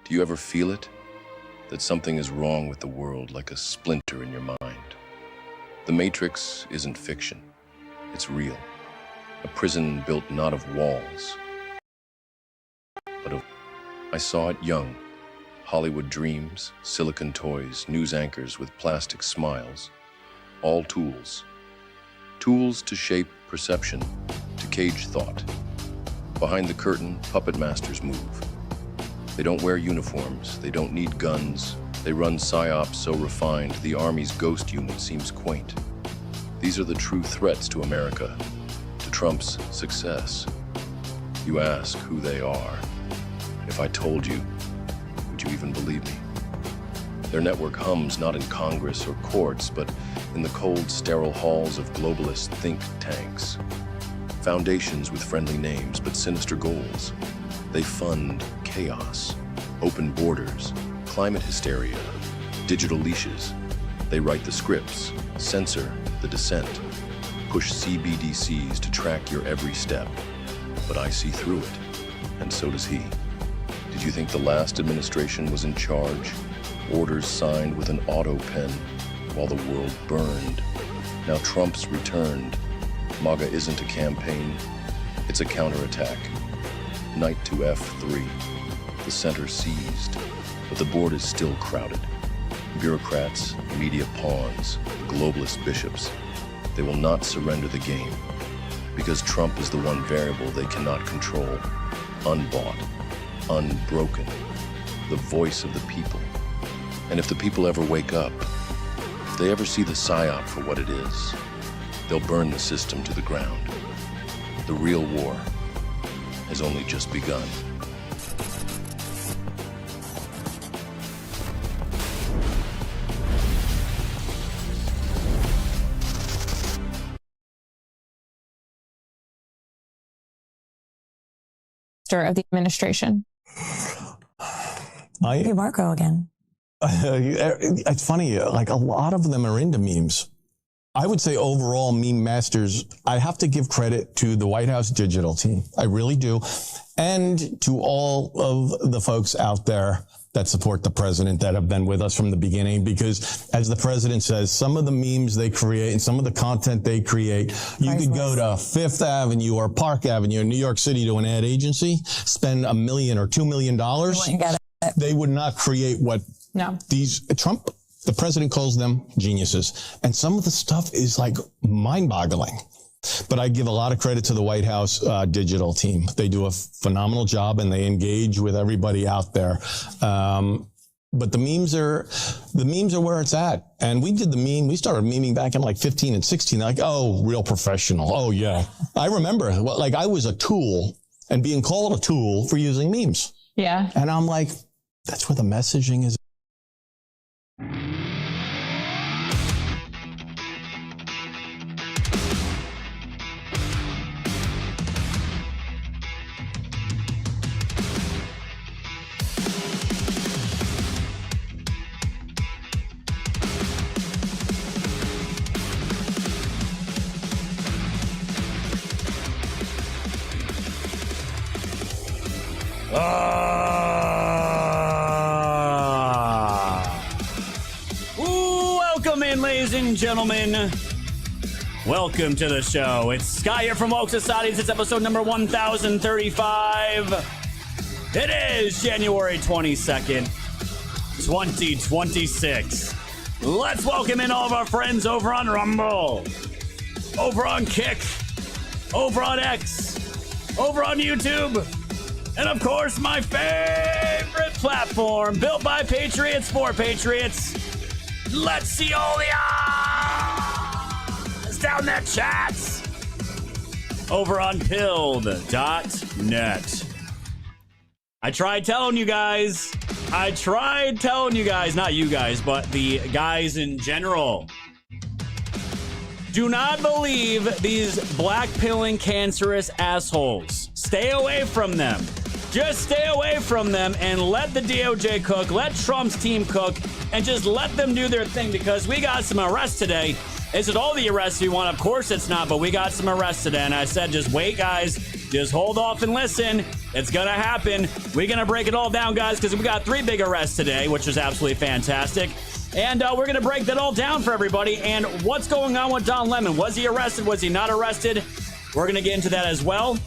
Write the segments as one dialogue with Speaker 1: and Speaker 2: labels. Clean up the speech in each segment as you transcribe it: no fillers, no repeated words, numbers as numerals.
Speaker 1: Do you ever feel it? That something is wrong with the world, like a splinter in your mind? The Matrix isn't fiction. It's real. A prison built not of walls, but of... I saw it young. Hollywood dreams, silicon toys, news anchors with plastic smiles. All tools. Tools to shape perception, to cage thought. Behind the curtain, puppet masters move. They don't wear uniforms, they don't need guns. They run psyops so refined, the Army's ghost unit seems quaint. These are the true threats to America, to Trump's success. You ask who they are. If I told you, would you even believe me? Their network hums not in Congress or courts, but in the cold, sterile halls of globalist think tanks. Foundations with friendly names, but sinister goals. They fund chaos, open borders, climate hysteria, digital leashes. They write the scripts, censor the dissent, push CBDCs to track your every step. But I see through it, and so does he. Did you think the last administration was in charge? Orders signed with an auto pen while the world burned. Now Trump's returned. MAGA isn't a campaign, it's a counterattack. Knight to F3, the center seized, but the board is still crowded. Bureaucrats, media pawns, globalist bishops, they will not surrender the game because Trump is the one variable they cannot control, unbought, unbroken, the voice of the people. And if the people ever wake up, if they ever see the psyop for what it is, they'll burn the system to the ground. The real war has only just begun.
Speaker 2: Of the administration.
Speaker 3: Hey,
Speaker 4: Marco again.
Speaker 3: It's funny, like a lot of them are into memes. I would say overall meme masters, I have to give credit to the White House digital team. I really do. And to all of the folks out there that support the president that have been with us from the beginning, because as the president says, some of the memes they create and some of the content they create, you could go to Fifth Avenue or Park Avenue in New York City to an ad agency, spend $1 million or $2 million. They would not create what these Trump, the president calls them geniuses. And some of the stuff is like mind-boggling. But I give a lot of credit to the White House digital team. They do a phenomenal job and they engage with everybody out there. But the memes are where it's at. And we did the meme. We started memeing back in like 15 and 16. Like, oh, real professional. Oh, yeah. I remember, like, I was a tool and being called a tool for using memes.
Speaker 2: Yeah.
Speaker 3: And I'm like, that's where the messaging is.
Speaker 4: Welcome in, ladies and gentlemen. Welcome to the show. It's Sky here from Woke Societies. It's episode number 1035. It is January 22nd, 2026. Let's welcome in all of our friends over on Rumble, over on Kick, over on X, over on YouTube, and of course, my favorite platform, built by Patriots for Patriots. Let's see all the eyes down there, chats. Over on pilled.net. I tried telling you guys, not you guys, but the guys in general. Do not believe these black-pilling cancerous assholes. Stay away from them. Just stay away from them and let the DOJ cook, let Trump's team cook, and just let them do their thing, because we got some arrests today. Is it all the arrests we want? Of course it's not, but we got some arrests today, and I said, just wait, guys. Just hold off and listen. It's gonna happen. We're gonna break it all down, guys, because we got 3 big arrests today, which is absolutely fantastic. And we're gonna break that all down for everybody. And what's going on with Don Lemon? Was he arrested? Was he not arrested? We're gonna get into that as well,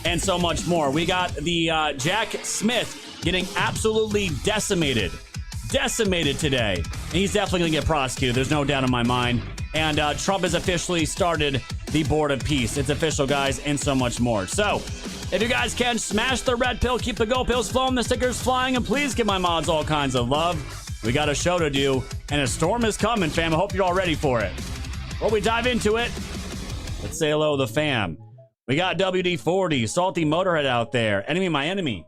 Speaker 4: and so much more. We got the Jack Smith getting absolutely decimated today. And he's definitely gonna get prosecuted. There's no doubt in my mind. And Trump has officially started the Board of Peace. It's official, guys, and so much more. So, if you guys can, smash the red pill, keep the gold pills flowing, the stickers flying, and please give my mods all kinds of love. We got a show to do, and a storm is coming, fam. I hope you're all ready for it. Before we dive into it, let's say hello to the fam. We got WD-40, Salty Motorhead out there. Enemy, my enemy.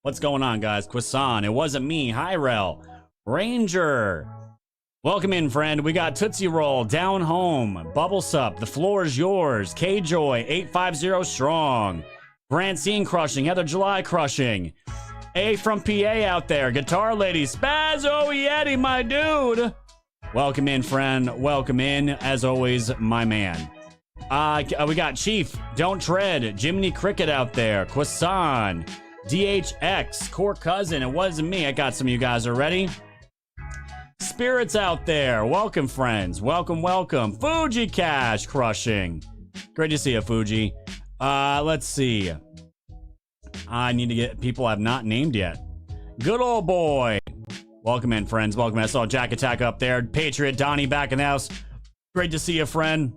Speaker 4: What's going on, guys? Quisan, it wasn't me. Hi, Rel. Ranger. Welcome in, friend. We got Tootsie Roll, Down Home, Bubble Sup, The Floor is Yours, K-Joy, 850 Strong, Francine Crushing, Heather July Crushing, A from PA out there, Guitar Lady, Spazzo Yeti, my dude. Welcome in, friend. Welcome in. As always, my man. We got Chief, Don't Tread, Jiminy Cricket out there, Kwasan, DHX, Core Cousin, it wasn't me. I got some of you guys already. Spirits out there. Welcome, friends. Welcome, welcome. Fuji Cash crushing. Great to see you, Fuji. Let's see. I need to get people I've not named yet. Good old boy. Welcome in, friends. Welcome. I saw Jack Attack up there. Patriot Donnie back in the house. Great to see you, friend.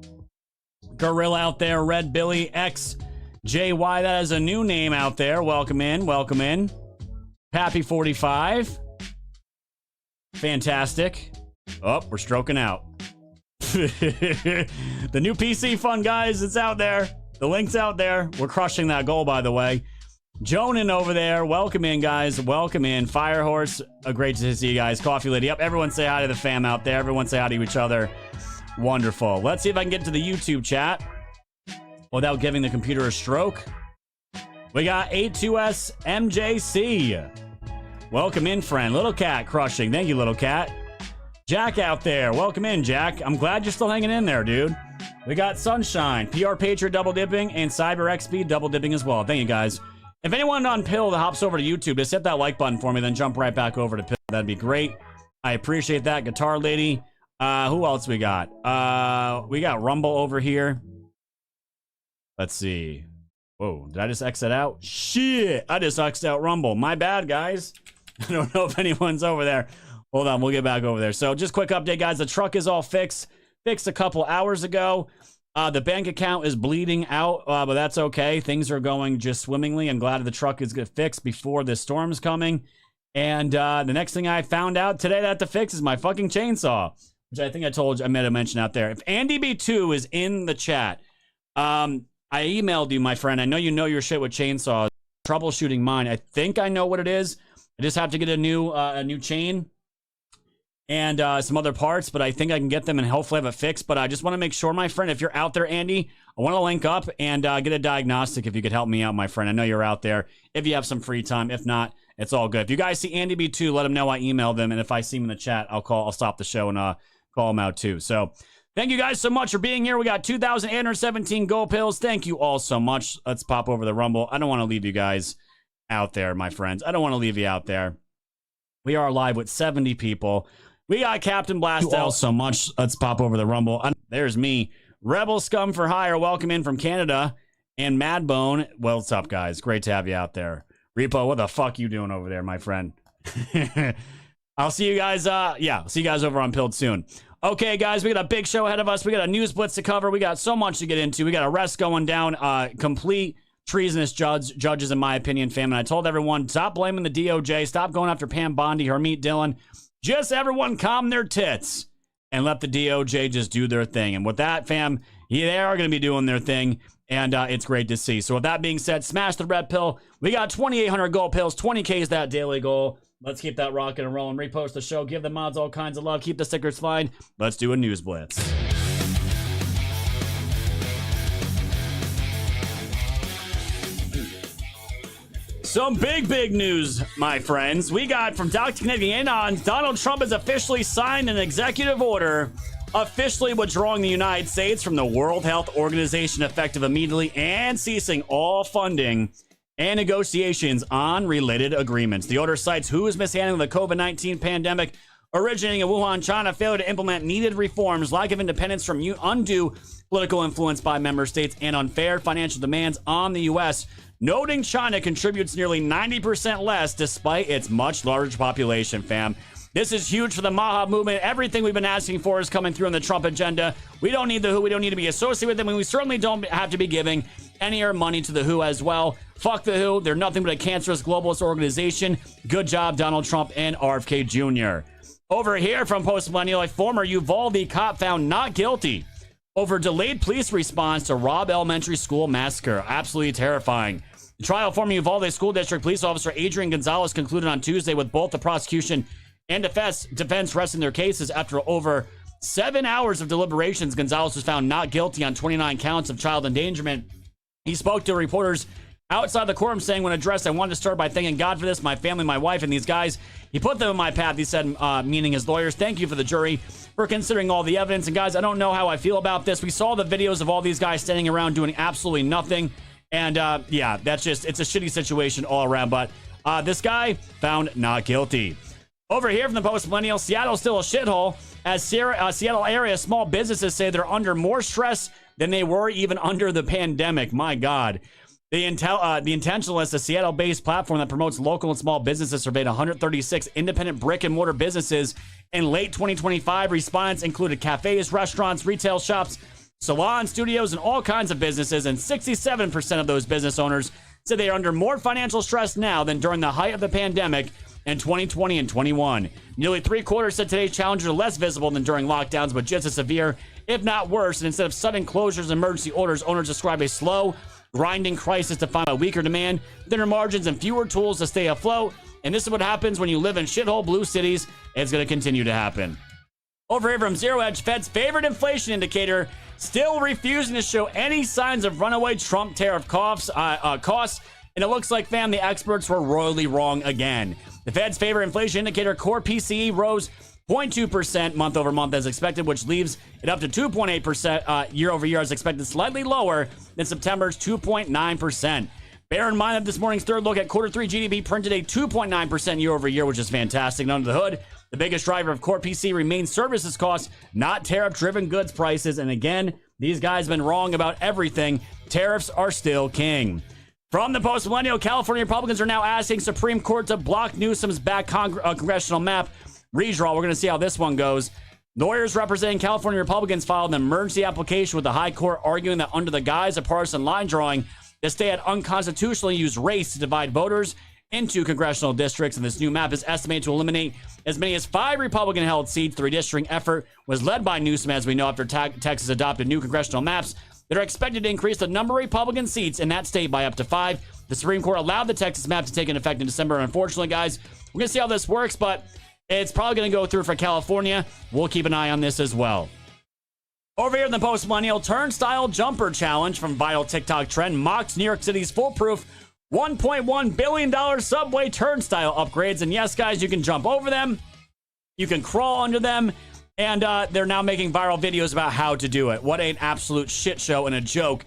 Speaker 4: Gorilla out there. Red Billy X JY. That is a new name out there. Welcome in. Welcome in. Pappy 45. Fantastic. Oh, we're stroking out. The new PC fun, guys. It's out there. The link's out there. We're crushing that goal, by the way. Jonan over there. Welcome in, guys. Welcome in. Firehorse. Great to see you guys. Coffee Lady. Yep. Everyone say hi to the fam out there. Everyone say hi to each other. Wonderful. Let's see if I can get to the YouTube chat without giving the computer a stroke. We got A2S MJC. Welcome in, friend. Little Cat crushing. Thank you, Little Cat. Jack out there. Welcome in, Jack. I'm glad you're still hanging in there, dude. We got Sunshine, PR Patriot double dipping, and Cyber XP double dipping as well. Thank you, guys. If anyone on Pill that hops over to YouTube, just hit that like button for me, then jump right back over to Pill. That'd be great. I appreciate that. Guitar Lady. Who else we got? We got Rumble over here. Let's see. Whoa, did I just exit out? Shit, I just exited out Rumble. My bad, guys. I don't know if anyone's over there. Hold on, we'll get back over there. So just quick update, guys. The truck is all fixed a couple hours ago. The bank account is bleeding out, but that's okay. Things are going just swimmingly. I'm glad the truck is get fixed before the storm's coming. And the next thing I found out today that I have to fix is my fucking chainsaw, which I think I told you, I made a mention out there. If Andy B2 is in the chat, I emailed you, my friend. I know you know your shit with chainsaws. Troubleshooting mine. I think I know what it is. I just have to get a new chain and some other parts, but I think I can get them and hopefully have it fixed. But I just want to make sure, my friend, if you're out there, Andy, I want to link up and get a diagnostic if you could help me out, my friend. I know you're out there if you have some free time. If not, it's all good. If you guys see Andy B2, let him know I emailed them, and if I see him in the chat, I'll stop the show and call him out too. So thank you guys so much for being here. We got 2,817 gold pills. Thank you all so much. Let's pop over the Rumble. I don't want to leave you guys out there, my friends. I don't want to leave you out there. We are live with 70 people. We got Captain Blastel so much. Let's pop over the Rumble. There's me. Rebel Scum for Hire. Welcome in from Canada. And Madbone. Well, what's up, guys? Great to have you out there. Repo, what the fuck you doing over there, my friend? I'll see you guys. See you guys over on Pilled soon. Okay, guys, we got a big show ahead of us. We got a news blitz to cover. We got so much to get into. We got arrests going down. Complete treasonous judges, in my opinion, fam. And I told everyone, stop blaming the DOJ. Stop going after Pam Bondi, Hermeet Dillon. Just everyone calm their tits and let the DOJ just do their thing. And with that, fam, they are going to be doing their thing. And it's great to see. So with that being said, smash the red pill. We got 2,800 gold pills. 20K is that daily goal. Let's keep that rocking and rolling. Repost the show. Give the mods all kinds of love. Keep the stickers flying. Let's do a news blitz. Some big news, my friends. We got from Dr. Canadian on, Donald Trump has officially signed an executive order officially withdrawing the United States from the World Health Organization effective immediately and ceasing all funding and negotiations on related agreements. The order cites WHO is mishandling the COVID-19 pandemic originating in Wuhan, China, failure to implement needed reforms, lack of independence from undue political influence by member states, and unfair financial demands on the U.S., noting China contributes nearly 90% less despite its much larger population, fam. This is huge for the Maha movement. Everything we've been asking for is coming through in the Trump agenda. We don't need the WHO. We don't need to be associated with them. And we certainly don't have to be giving any of our money to the WHO as well. Fuck the WHO. They're nothing but a cancerous globalist organization. Good job, Donald Trump and RFK Jr. Over here from Post Millennial, a former Uvalde cop found not guilty over delayed police response to Robb Elementary School massacre. Absolutely terrifying. The trial of former Uvalde School District police officer Adrian Gonzalez concluded on Tuesday with both the prosecution and defense resting their cases. After over 7 hours of deliberations, Gonzalez was found not guilty on 29 counts of child endangerment. He spoke to reporters outside the courtroom saying, when addressed, I wanted to start by thanking God for this, my family, my wife, and these guys. He put them in my path, he said, meaning his lawyers. Thank you for the jury for considering all the evidence. And guys, I don't know how I feel about this. We saw the videos of all these guys standing around doing absolutely nothing. And yeah, it's a shitty situation all around. But this guy found not guilty. Over here from the Post Millennial, Seattle's still a shithole as Seattle area small businesses say they're under more stress than they were even under the pandemic. My God. The Intentionalist, a Seattle-based platform that promotes local and small businesses, surveyed 136 independent brick-and-mortar businesses in late 2025. Respondents included cafes, restaurants, retail shops, salons, studios, and all kinds of businesses, and 67% of those business owners said they are under more financial stress now than during the height of the pandemic in 2020 and 21. Nearly 3/4 said today's challenges are less visible than during lockdowns, but just as severe, if not worse. And instead of sudden closures and emergency orders, owners describe a slow, grinding crisis defined by weaker demand, thinner margins, and fewer tools to stay afloat. And this is what happens when you live in shithole blue cities. It's going to continue to happen. Over here from Zero Hedge, Fed's favorite inflation indicator still refusing to show any signs of runaway Trump tariff costs. And it looks like, fam, the experts were royally wrong again. The Fed's favorite inflation indicator, core PCE, rose 0.2% month over month as expected, which leaves it up to 2.8% year over year as expected, slightly lower than September's 2.9%. Bear in mind that this morning's third look at quarter three GDP printed a 2.9% year over year, which is fantastic. And under the hood, the biggest driver of core PC remains services costs, not tariff-driven goods prices. And again, these guys have been wrong about everything. Tariffs are still king. From the Post Millennial, California Republicans are now asking Supreme Court to block Newsom's back congressional map redraw. We're going to see how this one goes. Lawyers representing California Republicans filed an emergency application with the High Court arguing that under the guise of partisan line drawing, the state had unconstitutionally used race to divide voters into congressional districts, and this new map is estimated to eliminate as many as 5 Republican-held seats. The redistricting effort was led by Newsom, as we know, after Texas adopted new congressional maps that are expected to increase the number of Republican seats in that state by up to 5. The Supreme Court allowed the Texas map to take into effect in December. Unfortunately, guys, we're going to see how this works, but it's probably going to go through for California. We'll keep an eye on this as well. Over here in the Post Millennial, Turnstile Jumper Challenge from viral TikTok trend mocks New York City's foolproof $1.1 billion subway turnstile upgrades. And yes, guys, you can jump over them. You can crawl under them. And they're now making viral videos about how to do it. What an absolute shit show and a joke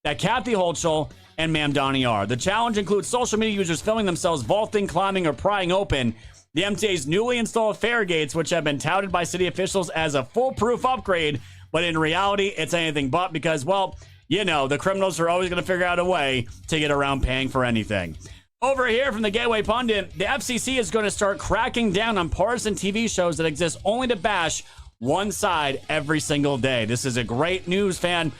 Speaker 4: that Kathy Holtschel and Ma'am Donnie are. The challenge includes social media users filming themselves vaulting, climbing, or prying open the MTA's newly installed fare gates, which have been touted by city officials as a foolproof upgrade, but in reality, it's anything but because, well, you know, the criminals are always going to figure out a way to get around paying for anything. Over here from the Gateway Pundit, the FCC is going to start cracking down on partisan TV shows that exist only to bash one side every single day. This is a great news, fam,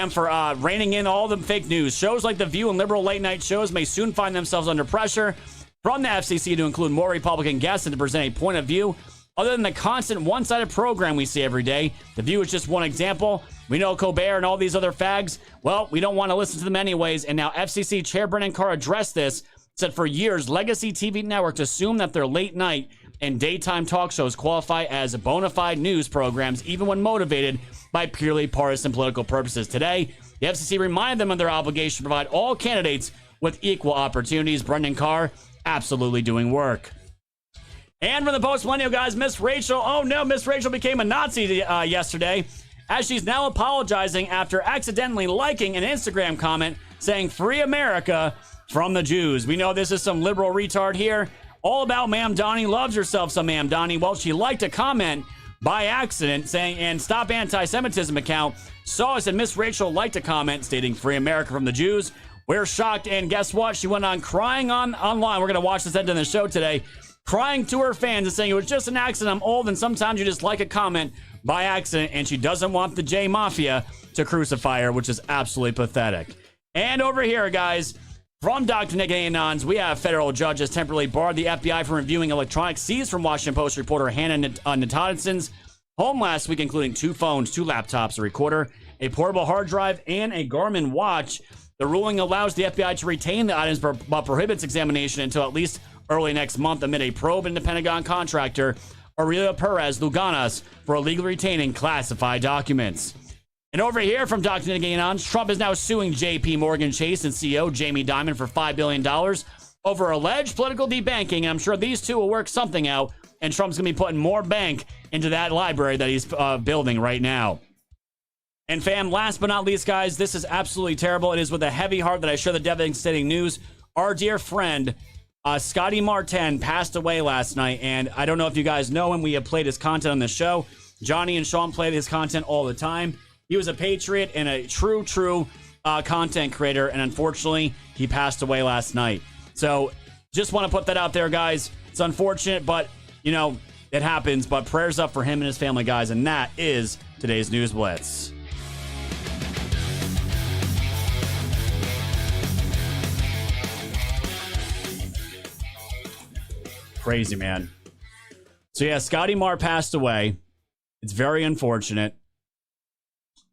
Speaker 4: for reining in all the fake news. Shows like The View and liberal late night shows may soon find themselves under pressure from the FCC to include more Republican guests and to present a point of view other than the constant one-sided program we see every day. The View is just one example. We know Colbert and all these other fags. Well, we don't want to listen to them anyways. And now FCC Chair Brennan Carr addressed this, said for years, legacy TV networks assume that their late night and daytime talk shows qualify as bona fide news programs, even when motivated by purely partisan political purposes. Today, the FCC reminded them of their obligation to provide all candidates with equal opportunities. Brendan Carr absolutely doing work. And from the Post-Millennial guys, Miss Rachel. Oh no, Miss Rachel became a Nazi yesterday, as she's now apologizing after accidentally liking an Instagram comment saying "Free America" from the Jews. We know this is some liberal retard here. All about Ma'am Donnie, loves herself some Ma'am Donnie. Well, she liked a comment by accident saying, and Stop Anti-Semitism account saw us, and Miss Rachel liked a comment stating "Free America" from the Jews. We're shocked, and guess what? She went on crying online. We're going to watch this end of the show today. Crying to her fans and saying it was just an accident. I'm old, and sometimes you just like a comment by accident, and she doesn't want the J Mafia to crucify her, which is absolutely pathetic. And over here, guys, from Dr. Nick Anons, we have federal judges temporarily barred the FBI from reviewing electronics seized from Washington Post reporter Hannah Natodison's home last week, including 2 phones, 2 laptops, a recorder, a portable hard drive, and a Garmin watch. The ruling allows the FBI to retain the items but prohibits examination until at least early next month amid a probe into Pentagon contractor Aurelia Perez Luganas for illegally retaining classified documents. And over here from Dr. Nick Anons, Trump is now suing JP Morgan Chase and CEO Jamie Dimon for $5 billion over alleged political debanking. And I'm sure these two will work something out, and Trump's going to be putting more bank into that library that he's building right now. And fam, last but not least, guys, this is absolutely terrible. It is with a heavy heart that I share the devastating news. Our dear friend, Scotty Martin, passed away last night. And I don't know if you guys know him. We have played his content on the show. Johnny and Sean played his content all the time. He was a patriot and a true content creator. And unfortunately, he passed away last night. So just want to put that out there, guys. It's unfortunate, but, you know, it happens. But prayers up for him and his family, guys. And that is today's News Blitz. Crazy, man. So yeah, Scotty Marr passed away. It's very unfortunate.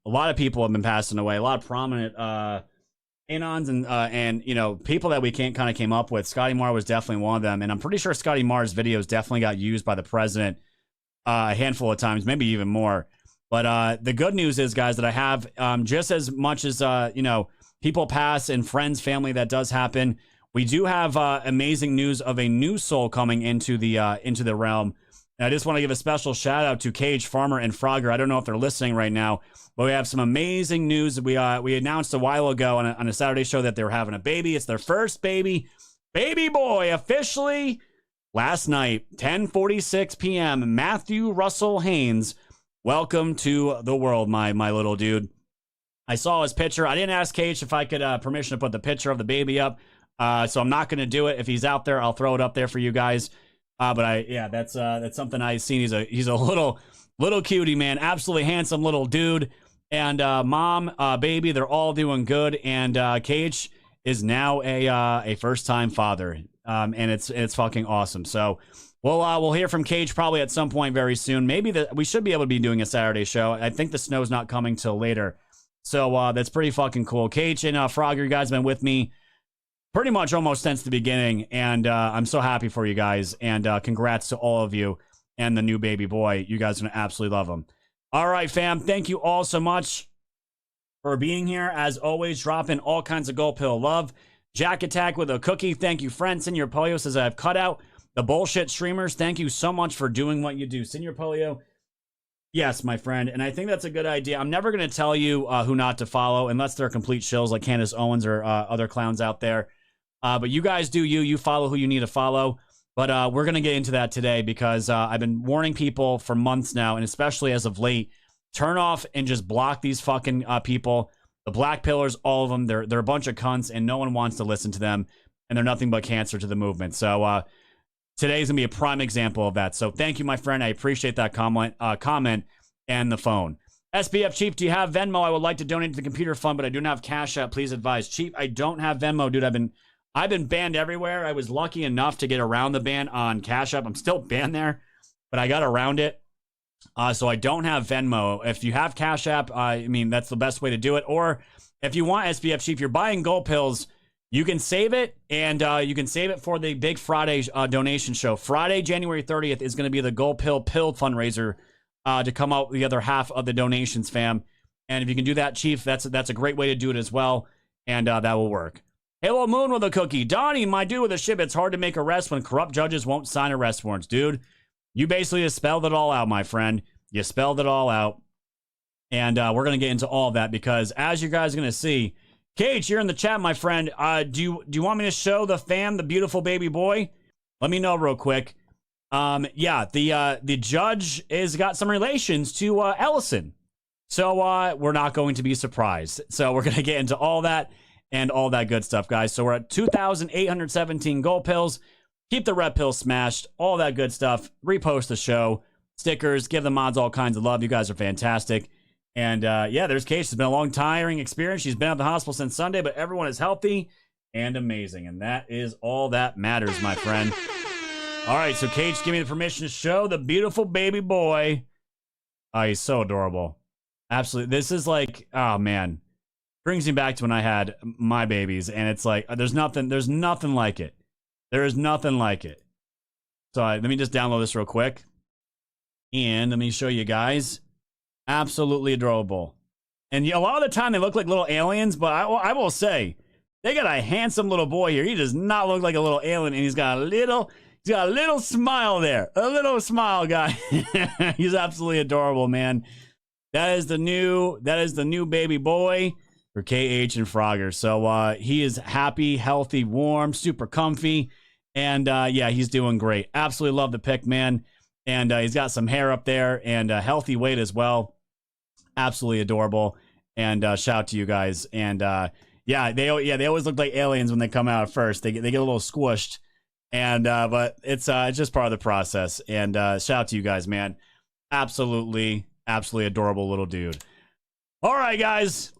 Speaker 4: A lot of people have been passing away. A lot of prominent anons and you know, people that we kind of came up with. Scotty Marr was definitely one of them, and I'm pretty sure Scotty Marr's videos definitely got used by the president a handful of times, maybe even more. But the good news is, guys, that I have just as much as you know, people pass and friends, family, that does happen. We do have amazing news of a new soul coming into the realm. And I just want to give a special shout out to Cage, Farmer, and Frogger. I don't know if they're listening right now, but we have some amazing news. We announced a while ago on a Saturday show that they were having a baby. It's their first baby boy, officially last night, 10:46 p.m. Matthew Russell Haynes, welcome to the world, my little dude. I saw his picture. I didn't ask Cage if I could permission to put the picture of the baby up. So I'm not going to do it. If he's out there, I'll throw it up there for you guys. But that's something I've seen. He's a little cutie, man. Absolutely handsome little dude. And mom, baby, they're all doing good. And Cage is now a first-time father. And it's fucking awesome. So we'll hear from Cage probably at some point very soon. Maybe we should be able to be doing a Saturday show. I think the snow's not coming till later. So that's pretty fucking cool. Cage and Frogger, you guys have been with me pretty much almost since the beginning, and I'm so happy for you guys, and congrats to all of you and the new baby boy. You guys are going to absolutely love him. All right, fam, thank you all so much for being here. As always, dropping all kinds of gold pill love. Jack Attack with a cookie. Thank you, friend. Senior Polio says, I've cut out the bullshit streamers. Thank you so much for doing what you do. Senior Polio, Yes, my friend, and I think that's a good idea. I'm never going to tell you who not to follow unless they're complete shills like Candace Owens or other clowns out there. But you guys do you. You follow who you need to follow. But we're going to get into that today because I've been warning people for months now, and especially as of late, turn off and just block these fucking people. The black pillars, all of them, they're a bunch of cunts, and no one wants to listen to them, and they're nothing but cancer to the movement. So today's going to be a prime example of that. So thank you, my friend. I appreciate that comment and the phone. SBF Chief, do you have Venmo? I would like to donate to the computer fund, but I do not have Cash App. Please advise. Chief, I don't have Venmo, dude. I've been banned everywhere. I was lucky enough to get around the ban on Cash App. I'm still banned there, but I got around it. So I don't have Venmo. If you have Cash App, I mean, that's the best way to do it. Or if you want SBF Chief, you're buying gold pills, you can save it, and you can save it for the big Friday donation show. Friday, January 30th is going to be the gold pill fundraiser to come out the other half of the donations, fam. And if you can do that, Chief, that's a great way to do it as well, and that will work. Halo Moon with a cookie. Donnie, my dude with a ship, it's hard to make arrests when corrupt judges won't sign arrest warrants. Dude, you basically just spelled it all out, my friend. You spelled it all out. And we're going to get into all of that because, as you guys are going to see, Cage, you're in the chat, my friend. Do you want me to show the fam the beautiful baby boy? Let me know real quick. Yeah, the judge has got some relations to Ellison. So we're not going to be surprised. So we're going to get into all that and all that good stuff, guys. So we're at 2,817 gold pills. Keep the red pill smashed. All that good stuff. Repost the show. Stickers. Give the mods all kinds of love. You guys are fantastic. And yeah, there's Case. It's been a long, tiring experience. She's been at the hospital since Sunday, but everyone is healthy and amazing. And that is all that matters, my friend. All right, so Cage, give me the permission to show the beautiful baby boy. Oh, he's so adorable. Absolutely. This is like, oh, man. Brings me back to when I had my babies, and it's like, there's nothing like it. There is nothing like it. So let me just download this real quick. And let me show you guys. Absolutely adorable. And a lot of the time they look like little aliens, but I will say, they got a handsome little boy here. He does not look like a little alien, and he's got a little smile there. A little smile, guy. He's absolutely adorable, man. That is the new baby boy for KH and Frogger. So he is happy, healthy, warm, super comfy. And yeah, he's doing great. Absolutely love the pic, man. And he's got some hair up there and a healthy weight as well. Absolutely adorable. And shout out to you guys. And yeah, they always look like aliens when they come out at first. They get a little squished. And but it's just part of the process. And shout out to you guys, man. Absolutely adorable little dude. All right, guys.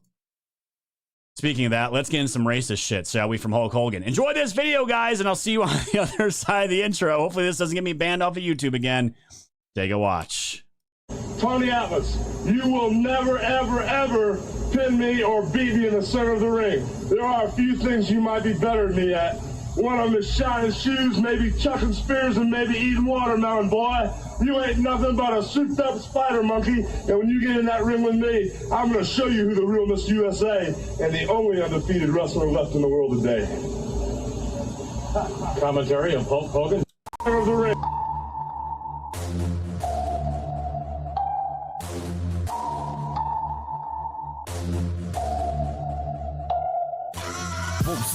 Speaker 4: Speaking of that, let's get in some racist shit, shall we, from Hulk Hogan. Enjoy this video, guys, and I'll see you on the other side of the intro. Hopefully this doesn't get me banned off of YouTube again. Take a watch.
Speaker 5: Tony Atlas, you will never, ever, ever pin me or beat me in the center of the ring. There are a few things you might be better than me at. One of them is shining shoes, maybe chucking spears, and maybe eating watermelon, boy. You ain't nothing but a souped-up spider monkey, and when you get in that ring with me, I'm going to show you who the real Miss USA and the only undefeated wrestler left in the world today. Commentary of Hulk Hogan. Of the ring.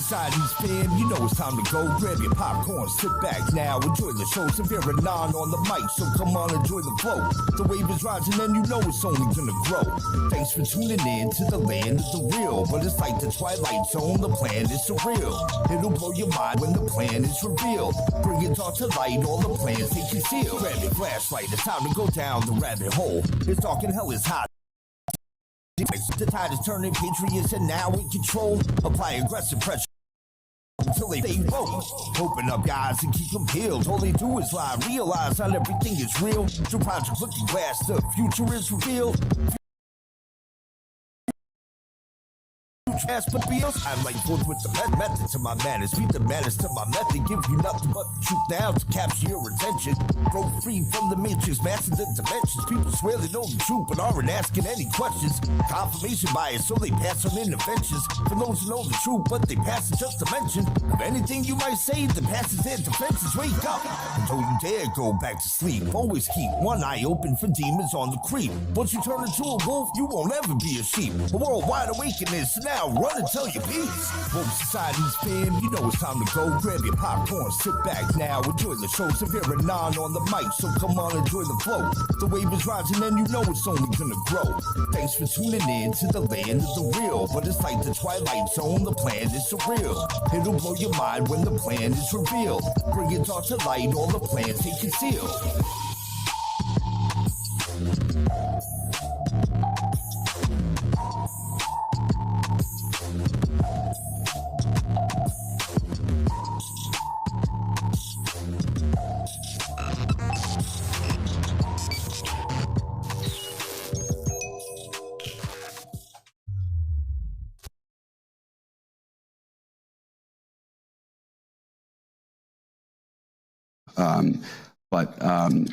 Speaker 6: Society's fan, you know it's time to go. Grab your popcorn, sit back now, enjoy the show. Severe and non on the mic, so come on, enjoy the flow. The wave is rising and you know it's only gonna grow. Thanks for tuning in to the land of the real. But it's like the Twilight Zone, the plan is surreal. It'll blow your mind when the plan is revealed. Bring it all to light, all the plans they conceal. Grab your flashlight, it's time to go down the rabbit hole. It's dark and hell is hot. The tide is turning, patriots are now in control. Apply aggressive pressure until they vote. Open up, guys, and keep them peeled. All they do is lie, realize not everything is real. Through Project Looking Glass, the future is revealed. ass but be else. I like forth with the method to my manners. Beat the manners to my method. Give you nothing but the truth now to capture your attention. Broke free from the matrix, master the dimensions. People swear they know the truth but aren't asking any questions. Confirmation bias, so they pass on interventions. For those who know the truth, but they pass it just to mention. Of anything you might say, the passes their defenses. Wake up, and don't you dare go back to sleep. Always keep one eye open for demons on the creep. Once you turn into a wolf, you won't ever be a sheep. A worldwide awakening, so now run and tell your peace. Woke Society's fam, you know it's time to go. Grab your popcorn, sit back now, enjoy the show. Severe and non on the mic, so come on, enjoy the flow. The wave is rising and you know it's only gonna grow. Thanks for tuning in to the land of the real. But it's like the Twilight Zone, the plan is surreal. It'll blow your mind when the plan is revealed. Bring it all to light, all the plans they conceal.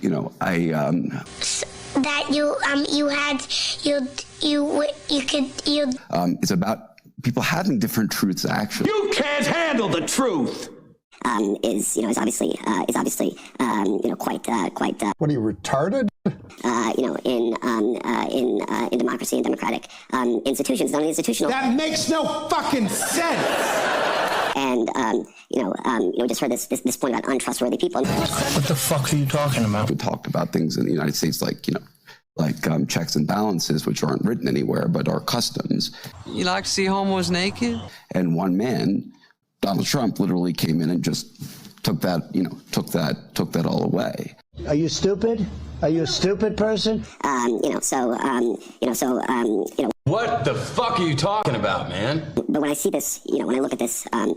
Speaker 7: You know, I
Speaker 8: that
Speaker 7: it's about people having different truths. Actually,
Speaker 9: you can't handle the truth.
Speaker 8: Is obviously quite.
Speaker 10: What are you, retarded?
Speaker 8: In democracy and democratic institutions, not institutional.
Speaker 9: That makes no fucking sense.
Speaker 8: And we just heard this point about untrustworthy people.
Speaker 10: What the fuck are you talking about?
Speaker 7: we talked about things in the United States like checks and balances, which aren't written anywhere but are customs.
Speaker 11: You like to see homos naked?
Speaker 7: And one man, Donald Trump, literally came in and just took that all away.
Speaker 10: Are you stupid? Are you a stupid person?
Speaker 9: What the fuck are you talking about, man?
Speaker 8: But when I see this, when I look at this, more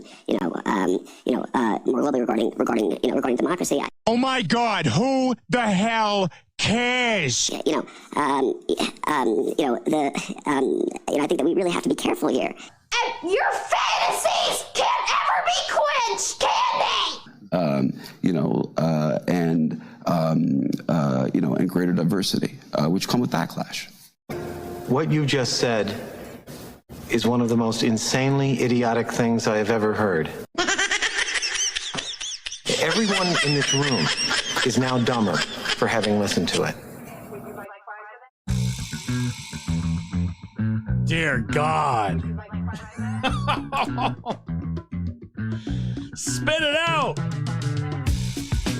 Speaker 8: globally regarding democracy.
Speaker 12: Oh my God! Who the hell cares?
Speaker 8: I think that we really have to be careful here. And your fantasies can't ever be quenched, can they?
Speaker 7: And greater diversity, which come with backlash.
Speaker 13: What you just said is one of the most insanely idiotic things I have ever heard. Everyone in this room is now dumber for having listened to it.
Speaker 4: Dear God. Spit it out.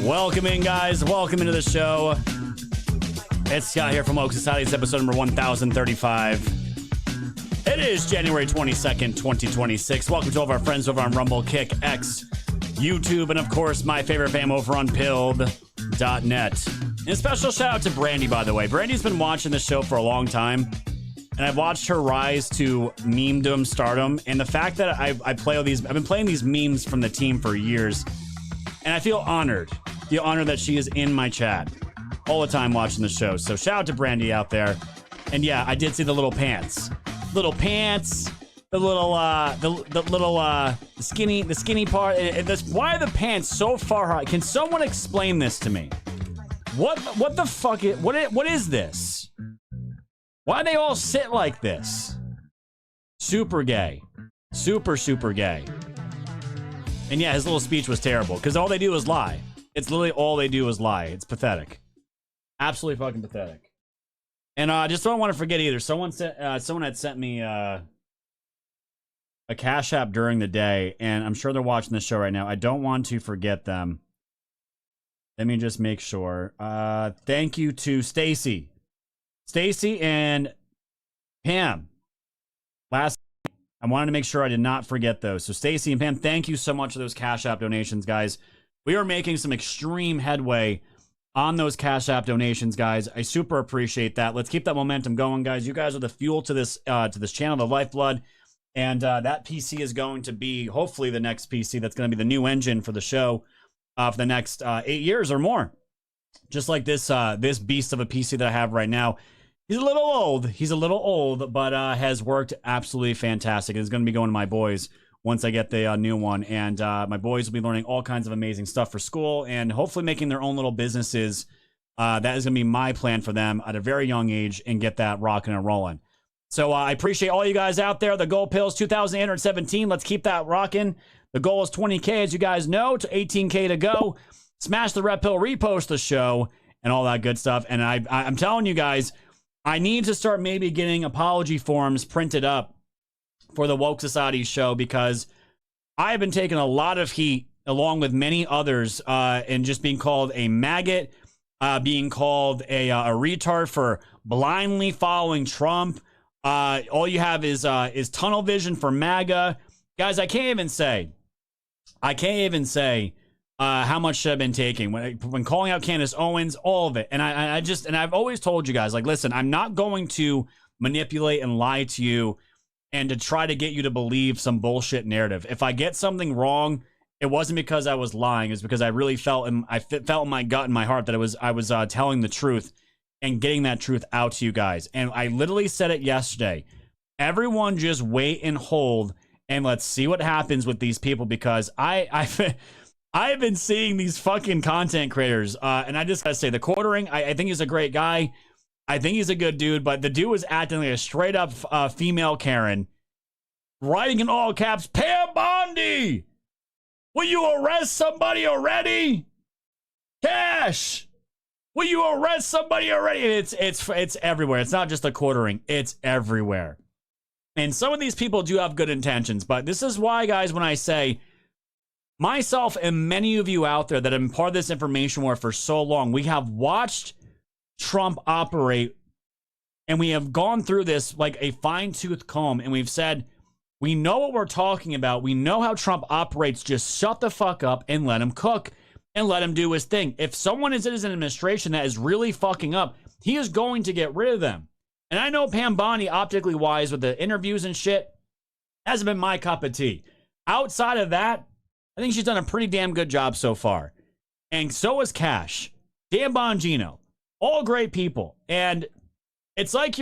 Speaker 4: Welcome in, guys. Welcome into the show. It's Scott here from Woke Society's episode number 1035. It is January 22nd, 2026. Welcome to all of our friends over on Rumble, Kick, X, YouTube, and of course, my favorite fam over on Pilled.net. And a special shout out to Brandy, by the way. Brandy's been watching this show for a long time, and I've watched her rise to memedom stardom. And the fact that I play all these, I've been playing these memes from the team for years, and I feel honored. Feel honored that she is in my chat all the time watching the show. So shout out to Brandy out there. And yeah, I did see the little pants. Little pants, the little the skinny part. Why are the pants so far high? Can someone explain this to me? What the fuck what is this? Why they all sit like this? Super gay. Super gay. And yeah, his little speech was terrible because all they do is lie. It's literally all they do is lie. It's pathetic. Absolutely fucking pathetic. And I just don't want to forget either. Someone had sent me a Cash App during the day, and I'm sure they're watching the show right now. I don't want to forget them. Let me just make sure. Thank you to Stacy and Pam. I wanted to make sure I did not forget those. So Stacy and Pam, thank you so much for those Cash App donations, guys. We are making some extreme headway on those Cash App donations, guys. I super appreciate that. Let's keep that momentum going, guys. You guys are the fuel to this channel, the lifeblood. And that PC is going to be, hopefully, the next PC that's going to be the new engine for the show for the next 8 years or more. Just like this beast of a PC that I have right now. He's a little old. He's a little old, but has worked absolutely fantastic. It's going to be going to my boys once I get the new one. And my boys will be learning all kinds of amazing stuff for school and hopefully making their own little businesses. That is going to be my plan for them at a very young age and get that rocking and rolling. So I appreciate all you guys out there. The goal pills 2,817. Let's keep that rocking. The goal is 20K, as you guys know, to 18K to go. Smash the red pill, repost the show, and all that good stuff. And I'm telling you guys, I need to start maybe getting apology forms printed up for the Woke Society show, because I have been taking a lot of heat, along with many others, and just being called a maggot, being called a retard for blindly following Trump. All you have is tunnel vision for MAGA. Guys, I can't even say how much I've been taking when calling out Candace Owens, all of it. And I've always told you guys, like, listen, I'm not going to manipulate and lie to you and to try to get you to believe some bullshit narrative. If I get something wrong, it wasn't because I was lying. It's because I really felt in my gut and my heart that I was telling the truth and getting that truth out to you guys. And I literally said it yesterday. Everyone just wait and hold, and let's see what happens with these people, because I've been seeing these fucking content creators, and I just gotta say, the Quartering, I think he's a great guy. I think he's a good dude, but the dude was acting like a straight up female Karen, writing in all caps, Pam Bondi, will you arrest somebody already? Cash, will you arrest somebody already? And it's everywhere. It's not just the Quartering, it's everywhere. And some of these people do have good intentions, but this is why, guys, when I say myself and many of you out there that have been part of this information war for so long, we have watched Trump operate, and we have gone through this like a fine-tooth comb, and we've said, we know what we're talking about. We know how Trump operates. Just shut the fuck up and let him cook and let him do his thing. If someone is in his administration that is really fucking up, he is going to get rid of them. And I know Pam Bondi, optically wise, with the interviews and shit, hasn't been my cup of tea. Outside of that, I think she's done a pretty damn good job so far. And so is Cash, Dan Bongino, all great people. And it's like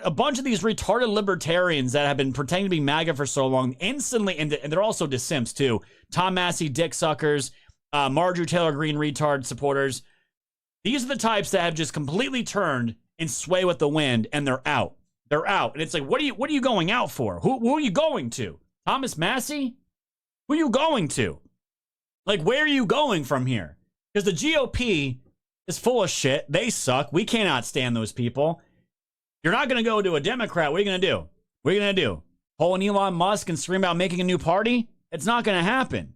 Speaker 4: a bunch of these retarded libertarians that have been pretending to be MAGA for so long instantly, and they're also DeSimps too. Tom Massey, dick suckers, Marjorie Taylor Greene retard supporters. These are the types that have just completely turned and sway with the wind, and they're out. They're out. And it's like, what are you going out for? Who are you going to? Thomas Massey? Who are you going to? Like, where are you going from here? Because the GOP is full of shit. They suck. We cannot stand those people. You're not going to go to a Democrat. What are you going to do? What are you going to do? Pull an Elon Musk and scream about making a new party? It's not going to happen.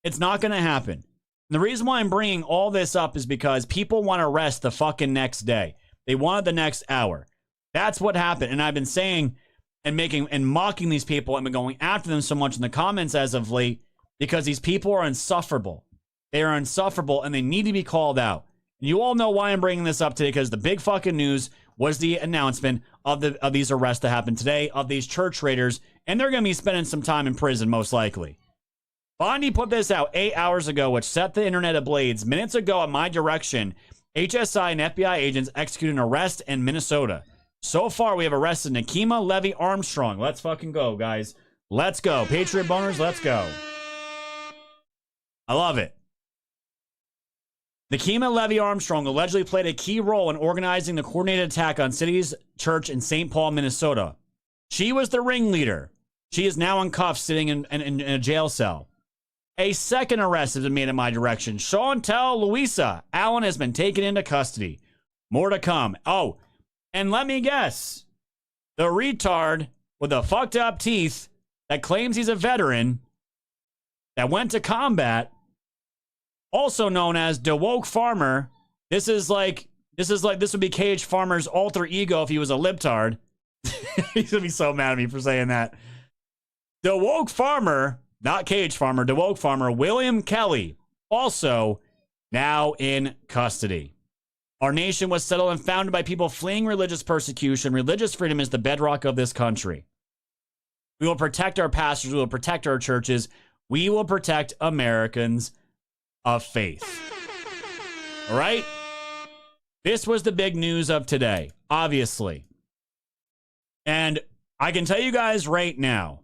Speaker 4: It's not going to happen. And the reason why I'm bringing all this up is because people want to rest the fucking next day. They wanted the next hour. That's what happened. And I've been saying and making and mocking these people and been going after them so much in the comments as of late, because these people are insufferable. They are insufferable, and they need to be called out. And you all know why I'm bringing this up today, because the big fucking news was the announcement of these arrests that happened today, of these church raiders, and they're going to be spending some time in prison, most likely. Bondi put this out 8 hours ago, which set the internet ablaze. Minutes ago, at my direction, HSI and FBI agents executed an arrest in Minnesota. So far, we have arrested Nikema Levy Armstrong. Let's fucking go, guys. Let's go. Patriot boners, let's go. I love it. Nikema Levy Armstrong allegedly played a key role in organizing the coordinated attack on City's church in St. Paul, Minnesota. She was the ringleader. She is now in cuffs, sitting in a jail cell. A second arrest has been made in my direction. Chantel Louisa Allen has been taken into custody. More to come. Oh, and let me guess. The retard with the fucked up teeth that claims he's a veteran that went to combat, also known as DeWoke Farmer. This would be Cage Farmer's alter ego if he was a libtard. He's gonna be so mad at me for saying that. DeWoke Farmer, not Cage Farmer, DeWoke Farmer, William Kelly, also now in custody. Our nation was settled and founded by people fleeing religious persecution. Religious freedom is the bedrock of this country. We will protect our pastors. We will protect our churches. We will protect Americans of faith. All right? This was the big news of today, obviously. And I can tell you guys right now,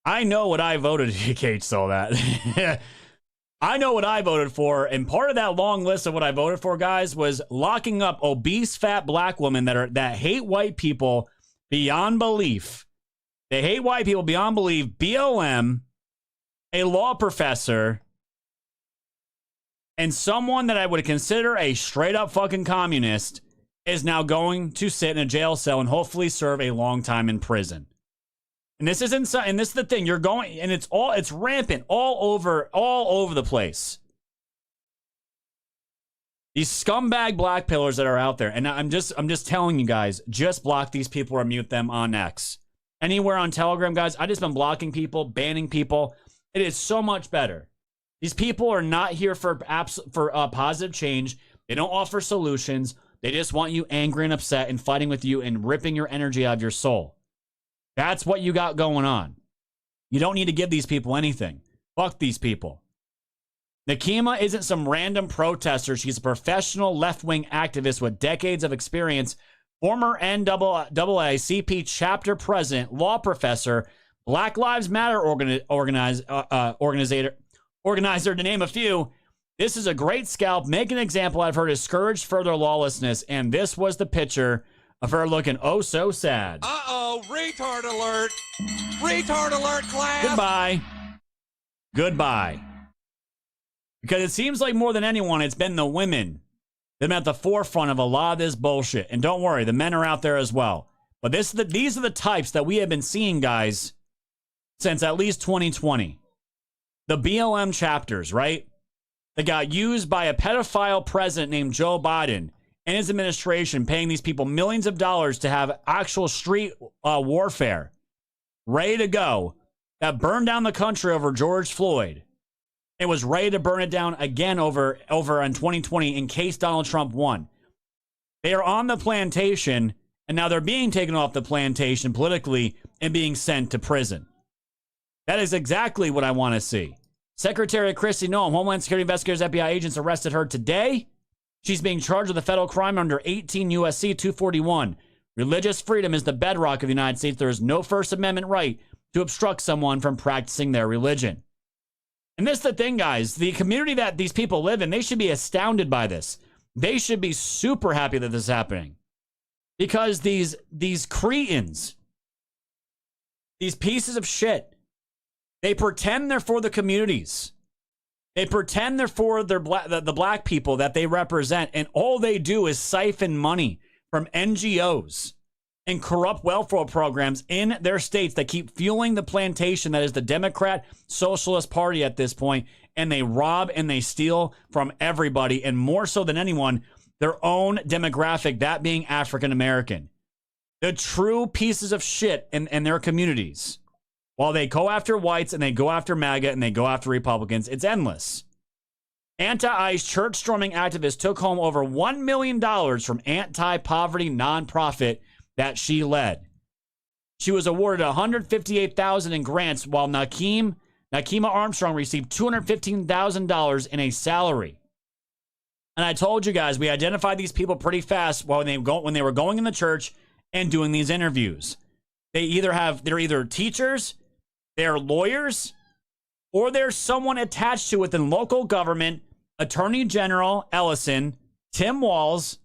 Speaker 4: I know what I voted. Kate saw that. I know what I voted for, and part of that long list of what I voted for, guys, was locking up obese, fat black women that hate white people beyond belief. They hate white people beyond belief. BLM, a law professor, and someone that I would consider a straight up fucking communist is now going to sit in a jail cell and hopefully serve a long time in prison. And this is inside, and this is the thing. You're going, and it's rampant all over the place. These scumbag black pillars that are out there, and I'm just telling you guys, just block these people or mute them on X. Anywhere on Telegram, guys, I just been blocking people, banning people. It is so much better. These people are not here for positive change. They don't offer solutions. They just want you angry and upset and fighting with you and ripping your energy out of your soul. That's what you got going on. You don't need to give these people anything. Fuck these people. Nakima isn't some random protester. She's a professional left-wing activist with decades of experience, former NAACP chapter president, law professor, Black Lives Matter organizer, to name a few. This is a great scalp. Make an example out of her to discourage further lawlessness. And this was the picture of her looking oh so sad.
Speaker 14: Uh-oh, retard alert. Retard alert, class.
Speaker 4: Goodbye. Goodbye. Because it seems like more than anyone, it's been the women that have been at the forefront of a lot of this bullshit. And don't worry, the men are out there as well. But these are the types that we have been seeing, guys, since at least 2020. The BLM chapters, right? That got used by a pedophile president named Joe Biden and his administration, paying these people millions of dollars to have actual street warfare ready to go, that burned down the country over George Floyd. It was ready to burn it down again over in 2020 in case Donald Trump won. They are on the plantation, and now they're being taken off the plantation politically and being sent to prison. That is exactly what I want to see. Secretary Kristi Noem, Homeland Security investigators, FBI agents arrested her today. She's being charged with a federal crime under 18 U.S.C. 241. Religious freedom is the bedrock of the United States. There is no First Amendment right to obstruct someone from practicing their religion. And this is the thing, guys. The community that these people live in, they should be astounded by this. They should be super happy that this is happening. Because these cretins, these pieces of shit, they pretend they're for the communities. They pretend they're for the black people that they represent, and all they do is siphon money from NGOs and corrupt welfare programs in their states that keep fueling the plantation that is the Democrat Socialist Party at this point, and they rob and they steal from everybody, and more so than anyone, their own demographic, that being African American. The true pieces of shit in their communities. While they go after whites and they go after MAGA and they go after Republicans, it's endless. Anti-ICE church storming activist took home over $1 million from anti-poverty nonprofit that she led. She was awarded $158,000 in grants, while Nakima Armstrong received $215,000 in a salary. And I told you guys, we identified these people pretty fast when they were going in the church and doing these interviews. They're either teachers, they're lawyers, or there's someone attached to within local government, Attorney General Ellison, Tim Walz,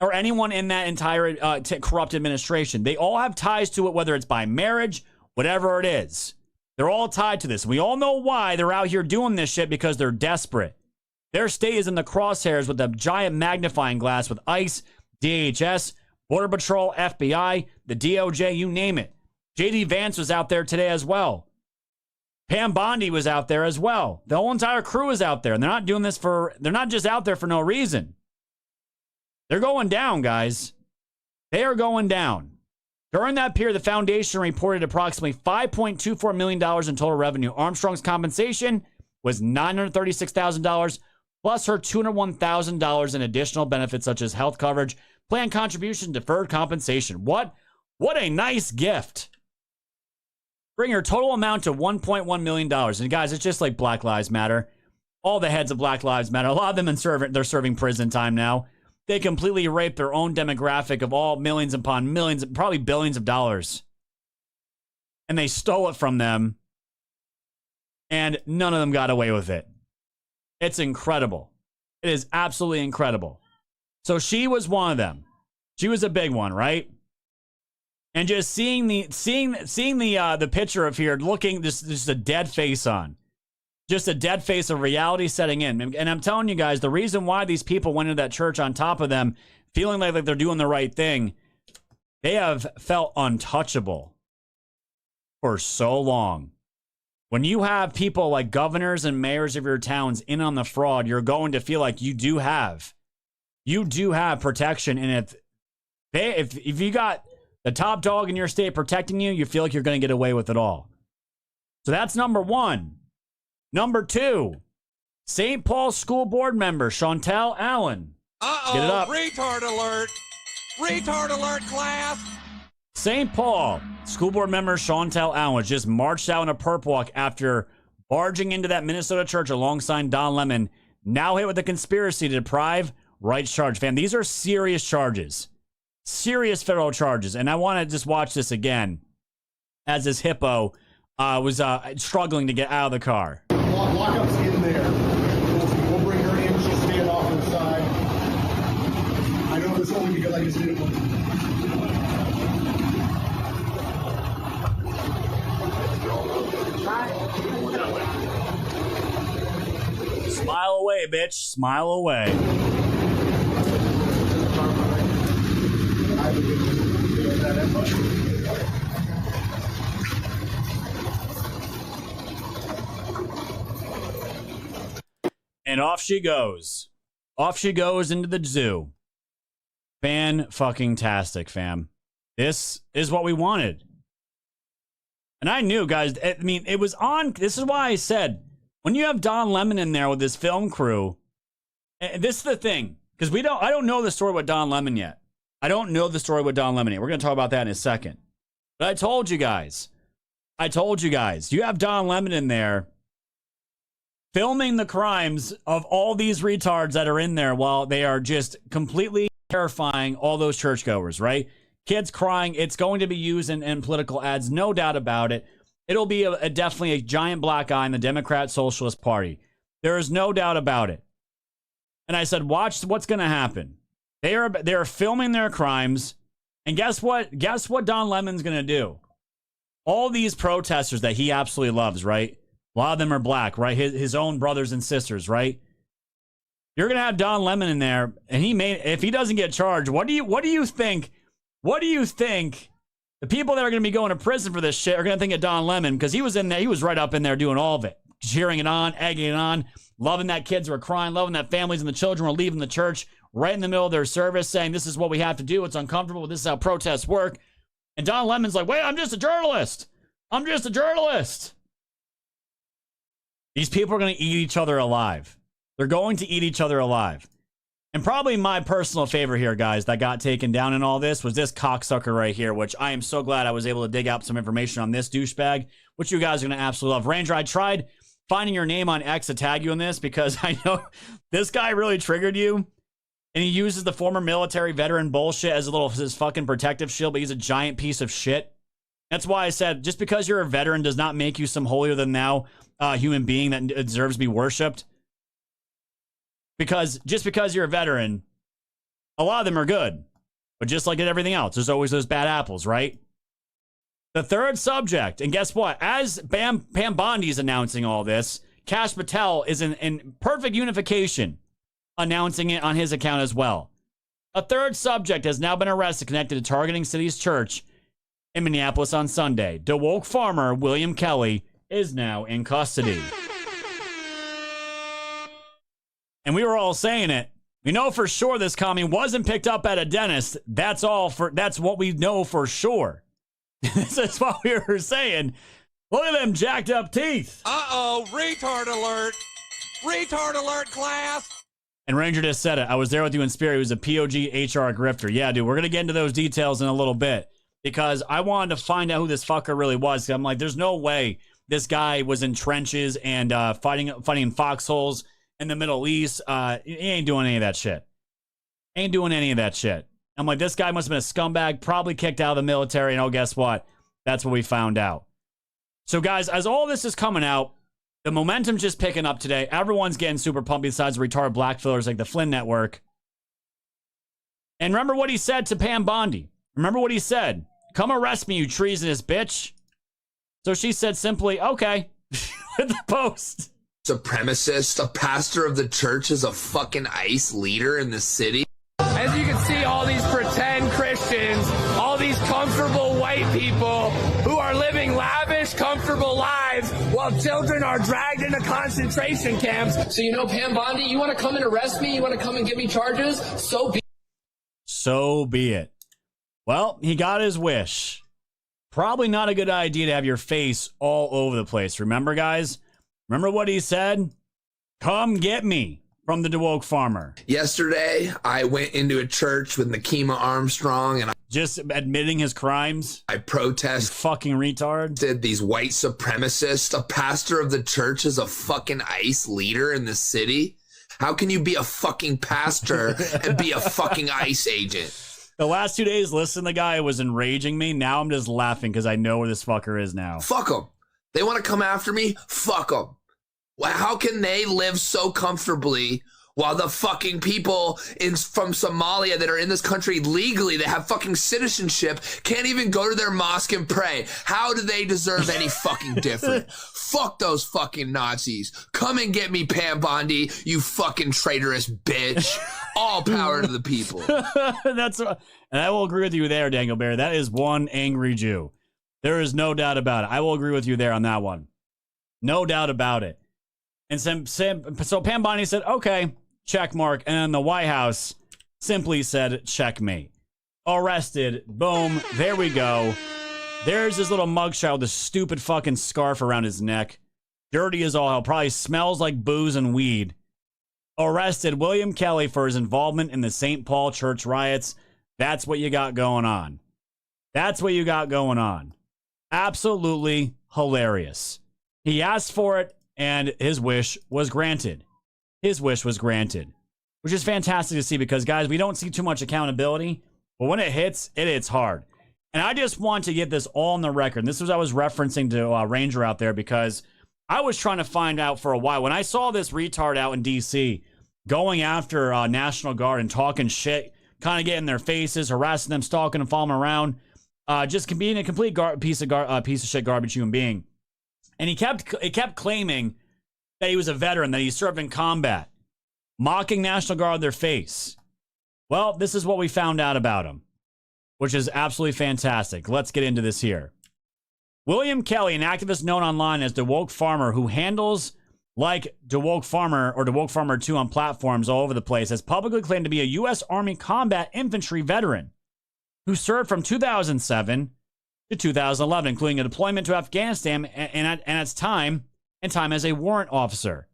Speaker 4: or anyone in that entire corrupt administration. They all have ties to it, whether it's by marriage, whatever it is. They're all tied to this. We all know why they're out here doing this shit, because they're desperate. Their state is in the crosshairs with a giant magnifying glass with ICE, DHS, Border Patrol, FBI, the DOJ, you name it. J.D. Vance was out there today as well. Pam Bondi was out there as well. The whole entire crew is out there, and they're not just out there for no reason. They're going down, guys. They are going down. During that period, the foundation reported approximately $5.24 million in total revenue. Armstrong's compensation was $936,000, plus her $201,000 in additional benefits such as health coverage, plan contribution, deferred compensation. What a nice gift. Bring her total amount to $1.1 million. And guys, it's just like Black Lives Matter. all the heads of Black Lives Matter, a lot of them they're serving prison time now. They completely raped their own demographic of all millions upon millions, probably billions of dollars. And they stole it from them. And none of them got away with it. It's incredible. It is absolutely incredible. So she was one of them. She was a big one, right? And just seeing the picture of here, looking just a dead face on. Just a dead face of reality setting in. And I'm telling you guys, the reason why these people went into that church on top of them, feeling like they're doing the right thing, they have felt untouchable for so long. When you have people like governors and mayors of your towns in on the fraud, you're going to feel like you do have protection. And if you got the top dog in your state protecting you, you feel like you're going to get away with it all. So that's number one. Number two, St. Paul School Board member Chantel Allen. Get it up.
Speaker 14: Retard alert. Retard alert, class.
Speaker 4: St. Paul School Board member Chantel Allen was just marched out in a perp walk after barging into that Minnesota church alongside Don Lemon, now hit with a conspiracy to deprive rights charge. Fam, these are serious charges. Serious federal charges. And I want to just watch this again as this hippo was struggling to get out of the car.
Speaker 15: Lockup's in there. We'll bring her in. She'll stand off to the side. I know this only because I just did it once.
Speaker 4: Smile away, bitch. Smile away. And off she goes. Off she goes into the zoo. Fan-fucking-tastic, fam. This is what we wanted. And I knew, guys, I mean, it was on. This is why I said, when you have Don Lemon in there with his film crew, this is the thing. Because I don't know the story with Don Lemon yet. I don't know the story with Don Lemon yet. We're going to talk about that in a second. But I told you guys, you have Don Lemon in there filming the crimes of all these retards that are in there while they are just completely terrifying all those churchgoers, right? Kids crying. It's going to be used in political ads, no doubt about it. It'll be definitely a giant black eye in the Democrat Socialist Party. There is no doubt about it. And I said, watch what's going to happen. They are filming their crimes. And guess what? Guess what Don Lemon's going to do? All these protesters that he absolutely loves, right? A lot of them are black, right? His own brothers and sisters, right? You're going to have Don Lemon in there, and if he doesn't get charged, what do you think? What do you think the people that are going to be going to prison for this shit are going to think of Don Lemon? Because he was in there, he was right up in there doing all of it, cheering it on, egging it on, loving that kids were crying, loving that families and the children were leaving the church right in the middle of their service, saying this is what we have to do. It's uncomfortable. This is how protests work. And Don Lemon's like, wait, I'm just a journalist. I'm just a journalist. These people are going to eat each other alive. They're going to eat each other alive. And probably my personal favorite here, guys, that got taken down in all this was this cocksucker right here, which I am so glad I was able to dig out some information on this douchebag, which you guys are going to absolutely love. Ranger, I tried finding your name on X to tag you in this because I know this guy really triggered you. And he uses the former military veteran bullshit as his fucking protective shield, but he's a giant piece of shit. That's why I said, just because you're a veteran does not make you some holier than thou human being that deserves to be worshipped. Because just because you're a veteran, a lot of them are good. But just like in everything else, there's always those bad apples, right? The third subject, and guess what? As Pam Bondi's announcing all this, Kash Patel is in perfect unification, announcing it on his account as well. A third subject has now been arrested connected to targeting City's church in Minneapolis on Sunday. DeWolk farmer William Kelly is now in custody. And we were all saying it. We know for sure this commie wasn't picked up at a dentist. That's what we know for sure. This is what we were saying. Look at them jacked up teeth.
Speaker 14: Uh-oh, retard alert. Retard alert, class.
Speaker 4: And Ranger just said it. I was there with you in spirit. He was a POG HR grifter. Yeah, dude, we're going to get into those details in a little bit because I wanted to find out who this fucker really was. I'm like, there's no way this guy was in trenches and fighting in foxholes in the Middle East. He ain't doing any of that shit. Ain't doing any of that shit. I'm like, this guy must have been a scumbag, probably kicked out of the military, and oh, guess what? That's what we found out. So, guys, as all this is coming out, the momentum's just picking up today. Everyone's getting super pumped besides retarded black fillers like the Flynn Network. And remember what he said to Pam Bondi. Remember what he said. Come arrest me, you treasonous bitch. So she said simply, okay, with the post.
Speaker 16: Supremacist, a pastor of the church is a fucking ICE leader in the city.
Speaker 17: As you can see, all these pretend Christians, all these comfortable white people who are living lavish, comfortable lives while children are dragged into concentration camps.
Speaker 18: So, you know, Pam Bondi, you want to come and arrest me? You want to come and give me charges? So be it.
Speaker 4: So be it. Well, he got his wish. Probably not a good idea to have your face all over the place. Remember, guys? Remember what he said? Come get me. From the DeWoke Farmer.
Speaker 16: Yesterday, I went into a church with Nakima Armstrong and I
Speaker 4: just admitting his crimes.
Speaker 16: I protested.
Speaker 4: Fucking retard.
Speaker 16: Did these white supremacists. A pastor of the church is a fucking ICE leader in the city. How can you be a fucking pastor and be a fucking ICE agent?
Speaker 4: The last 2 days, listening to the guy was enraging me. Now I'm just laughing because I know where this fucker is now.
Speaker 16: Fuck them. They want to come after me? Fuck them. How can they live so comfortably while the fucking people from Somalia that are in this country legally, that have fucking citizenship, can't even go to their mosque and pray? How do they deserve any fucking different? Fuck those fucking Nazis. Come and get me, Pam Bondi, you fucking traitorous bitch. All power to the people.
Speaker 4: And I will agree with you there, Dangle Bear. That is one angry Jew. There is no doubt about it. I will agree with you there on that one. No doubt about it. And so Pam Bondi said, okay, check mark. And then the White House simply said, checkmate. Arrested. Boom. There we go. There's his little mugshot with a stupid fucking scarf around his neck. Dirty as all hell. Probably smells like booze and weed. Arrested William Kelly for his involvement in the St. Paul church riots. That's what you got going on. That's what you got going on. Absolutely hilarious. He asked for it. And his wish was granted. His wish was granted. Which is fantastic to see because, guys, we don't see too much accountability. But when it hits hard. And I just want to get this all on the record. And this was I was referencing to Ranger out there because I was trying to find out for a while. When I saw this retard out in D.C. going after National Guard and talking shit, kind of getting in their faces, harassing them, stalking and following them around, just being a complete piece of shit garbage human being. And he kept claiming that he was a veteran, that he served in combat, mocking National Guard in their face. Well, this is what we found out about him, which is absolutely fantastic. Let's get into this here. William Kelly, an activist known online as DeWoke Farmer, who handles like DeWoke Farmer or DeWoke Farmer 2 on platforms all over the place, has publicly claimed to be a U.S. Army combat infantry veteran who served from 2007 to 2011, including a deployment to Afghanistan and its time as a warrant officer.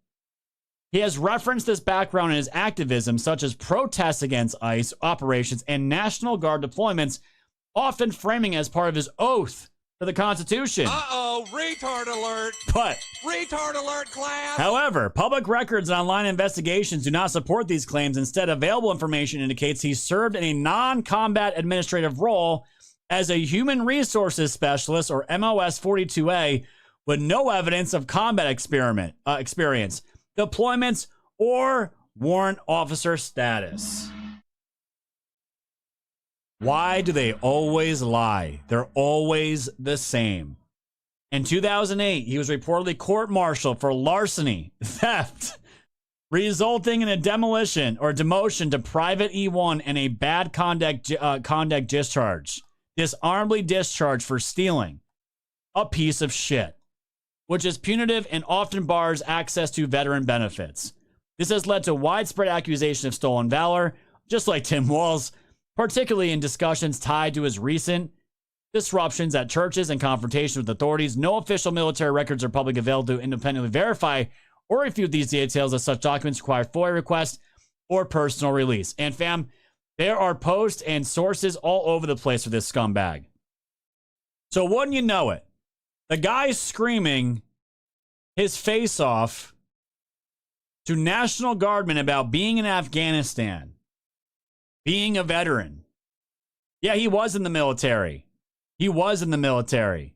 Speaker 4: He has referenced this background in his activism, such as protests against ICE operations and National Guard deployments, often framing as part of his oath to the Constitution.
Speaker 14: Uh-oh, retard alert.
Speaker 4: But
Speaker 14: retard alert, class.
Speaker 4: However, public records and online investigations do not support these claims. Instead, available information indicates he served in a non-combat administrative role as a human resources specialist, or MOS 42A, with no evidence of combat experience, deployments, or warrant officer status. Why do they always lie? They're always the same. In 2008, he was reportedly court-martialed for larceny, theft, resulting in a demotion to private E1 and a bad conduct discharge. Dishonorably discharged for stealing a piece of shit, which is punitive and often bars access to veteran benefits. This has led to widespread accusation of stolen valor, just like Tim Walz, particularly in discussions tied to his recent disruptions at churches and confrontation with authorities. No official military records are publicly available to independently verify or refute these details, as such documents require FOIA requests or personal release. And fam, there are posts and sources all over the place for this scumbag. So wouldn't you know it? The guy screaming his face off to National Guardmen about being in Afghanistan, being a veteran. Yeah, he was in the military. He was in the military.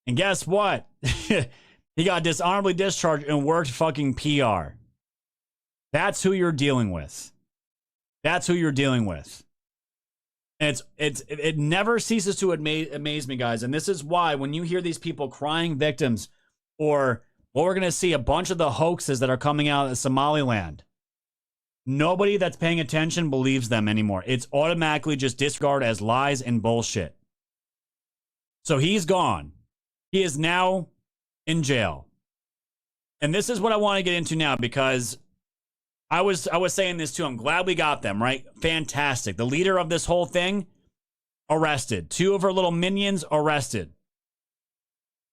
Speaker 4: And guess what? He got dishonorably discharged and worked fucking PR. That's who you're dealing with. That's who you're dealing with. And it never ceases to amaze me, guys. And this is why when you hear these people crying victims, or what we're going to see, a bunch of the hoaxes that are coming out of Somaliland, nobody that's paying attention believes them anymore. It's automatically just disregarded as lies and bullshit. So he's gone. He is now in jail. And this is what I want to get into now, because I was saying this too. I'm glad we got them, right? Fantastic. The leader of this whole thing, arrested. 2 of her little minions, arrested.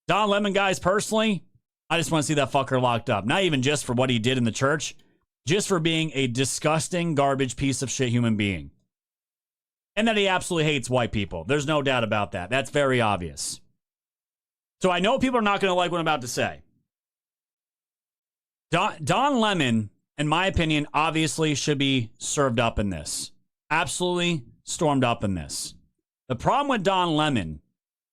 Speaker 4: Don Lemon, guys, personally, I just want to see that fucker locked up. Not even just for what he did in the church, just for being a disgusting, garbage piece of shit human being. And that he absolutely hates white people. There's no doubt about that. That's very obvious. So I know people are not going to like what I'm about to say. Don Lemon, in my opinion, obviously should be served up in this. Absolutely stormed up in this. The problem with Don Lemon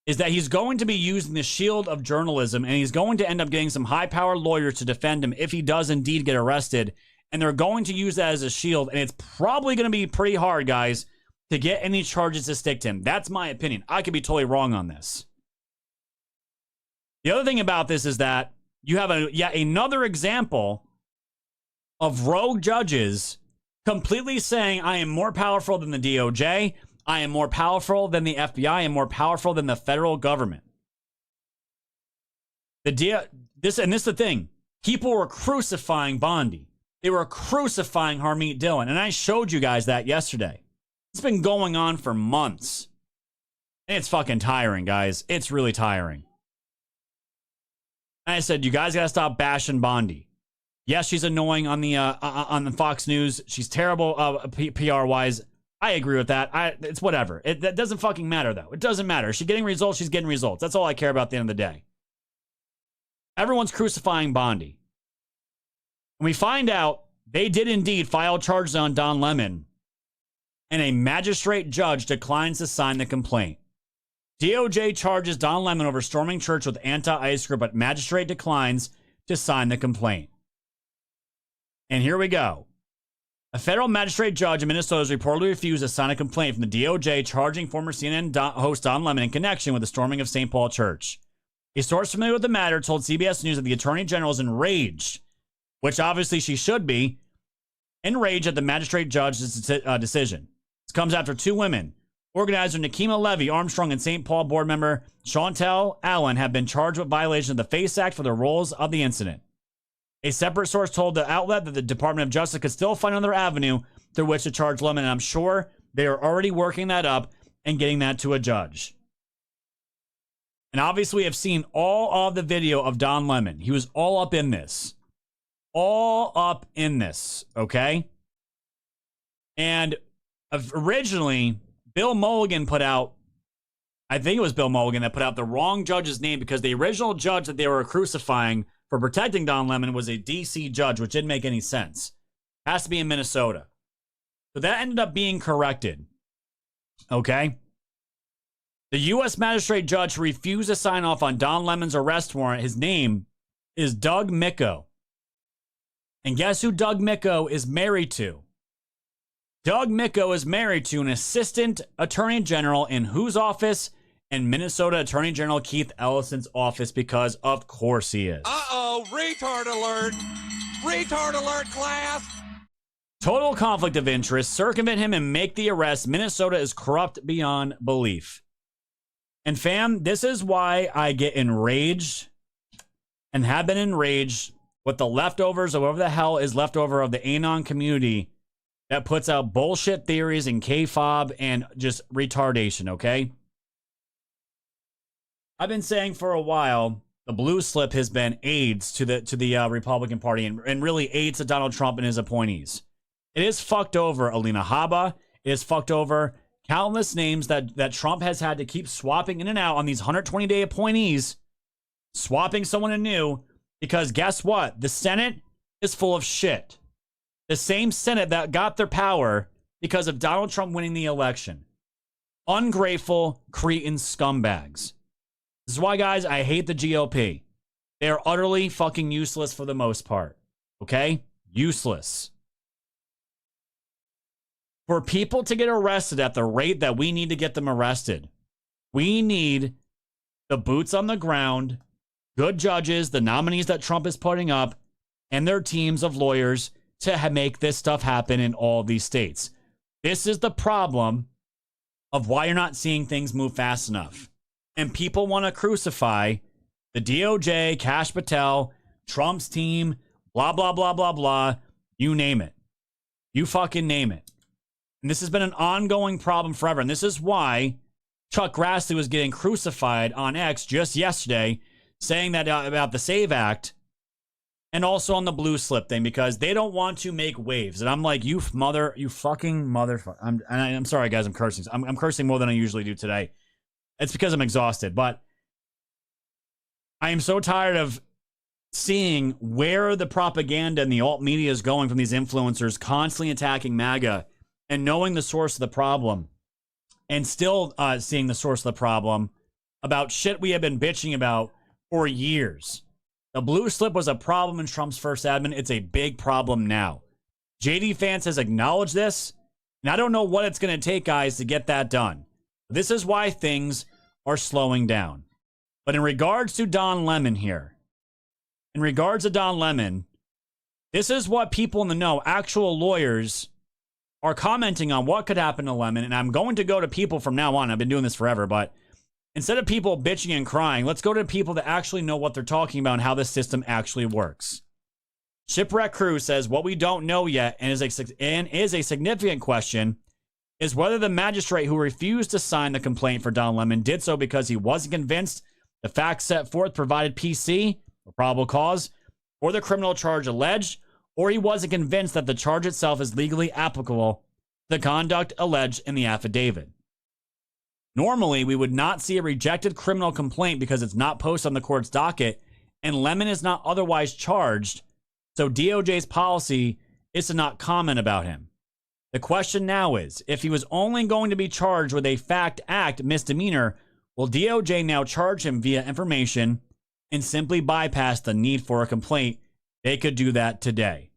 Speaker 4: is that he's going to be using the shield of journalism, and he's going to end up getting some high-powered lawyers to defend him if he does indeed get arrested. And they're going to use that as a shield, and it's probably going to be pretty hard, guys, to get any charges to stick to him. That's my opinion. I could be totally wrong on this. The other thing about this is that you have yet another example of rogue judges completely saying, I am more powerful than the DOJ, I am more powerful than the FBI, I am more powerful than the federal government. This is the thing. People were crucifying Bondi. They were crucifying Harmeet Dillon. And I showed you guys that yesterday. It's been going on for months. And it's fucking tiring, guys. It's really tiring. And I said, you guys got to stop bashing Bondi. Yes, she's annoying on the Fox News. She's terrible PR-wise. I agree with that. It's whatever. That doesn't fucking matter, though. It doesn't matter. Is she getting results? She's getting results. That's all I care about at the end of the day. Everyone's crucifying Bondi. And we find out they did indeed file charges on Don Lemon, and a magistrate judge declines to sign the complaint. DOJ charges Don Lemon over storming church with anti-ICE group, but magistrate declines to sign the complaint. And here we go. A federal magistrate judge in Minnesota has reportedly refused to sign a complaint from the DOJ charging former CNN host Don Lemon in connection with the storming of St. Paul Church. A source familiar with the matter told CBS News that the Attorney General is enraged, which obviously she should be, enraged at the magistrate judge's decision. This comes after 2 women, organizer Nikema Levy Armstrong and St. Paul board member Chantel Allen, have been charged with violation of the FACE Act for their roles of the incident. A separate source told the outlet that the Department of Justice could still find another avenue through which to charge Lemon, and I'm sure they are already working that up and getting that to a judge. And obviously, we have seen all of the video of Don Lemon. He was all up in this. All up in this, okay? And originally, Bill Mulligan put out, I think it was Bill Mulligan that put out the wrong judge's name, because the original judge that they were crucifying for protecting Don Lemon was a D.C. judge, which didn't make any sense. Has to be in Minnesota. So that ended up being corrected. Okay? The U.S. magistrate judge who refused to sign off on Don Lemon's arrest warrant, his name is Doug Micko. And guess who Doug Micko is married to? Doug Micko is married to an assistant attorney general in whose office? In Minnesota Attorney General Keith Ellison's office, because of course he is.
Speaker 14: Uh-oh, retard alert. Retard alert, class.
Speaker 4: Total conflict of interest. Circumvent him and make the arrest. Minnesota is corrupt beyond belief. And fam, this is why I get enraged and have been enraged with the leftovers or whatever the hell is left over of the Anon community that puts out bullshit theories and K-fob and just retardation, okay? I've been saying for a while, the blue slip has been aids to the Republican Party and really aids to Donald Trump and his appointees. It has fucked over Alina Habba. It has fucked over countless names that Trump has had to keep swapping in and out on these 120-day appointees swapping someone anew, because guess what? The Senate is full of shit. The same Senate that got their power because of Donald Trump winning the election. Ungrateful, cretin scumbags. This is why, guys, I hate the GOP. They are utterly fucking useless for the most part. Okay? Useless. For people to get arrested at the rate that we need to get them arrested, we need the boots on the ground, good judges, the nominees that Trump is putting up, and their teams of lawyers to make this stuff happen in all these states. This is the problem of why you're not seeing things move fast enough. And people want to crucify the DOJ, Kash Patel, Trump's team, blah, blah, blah, blah, blah. You name it. You fucking name it. And this has been an ongoing problem forever. And this is why Chuck Grassley was getting crucified on X just yesterday, saying that about the SAVE Act and also on the blue slip thing, because they don't want to make waves. And I'm like, you fucking motherfucker. I'm sorry, guys, I'm cursing. I'm cursing more than I usually do today. It's because I'm exhausted. But I am so tired of seeing where the propaganda and the alt media is going from these influencers constantly attacking MAGA and knowing the source of the problem and still seeing the source of the problem about shit we have been bitching about for years. The blue slip was a problem in Trump's first admin. It's a big problem now. JD Vance has acknowledged this, and I don't know what it's going to take, guys, to get that done. This is why things are slowing down. But in regards to Don Lemon here, this is what people in the know, actual lawyers, are commenting on what could happen to Lemon. And I'm going to go to people from now on. I've been doing this forever, but instead of people bitching and crying, let's go to people that actually know what they're talking about and how this system actually works. Shipwreck Crew says, what we don't know yet and is a significant question is whether the magistrate who refused to sign the complaint for Don Lemon did so because he wasn't convinced the facts set forth provided PC, or probable cause, or the criminal charge alleged, or he wasn't convinced that the charge itself is legally applicable to the conduct alleged in the affidavit. Normally, we would not see a rejected criminal complaint because it's not posted on the court's docket and Lemon is not otherwise charged, so DOJ's policy is to not comment about him. The question now is, if he was only going to be charged with a fact act misdemeanor, will DOJ now charge him via information and simply bypass the need for a complaint? They could do that today.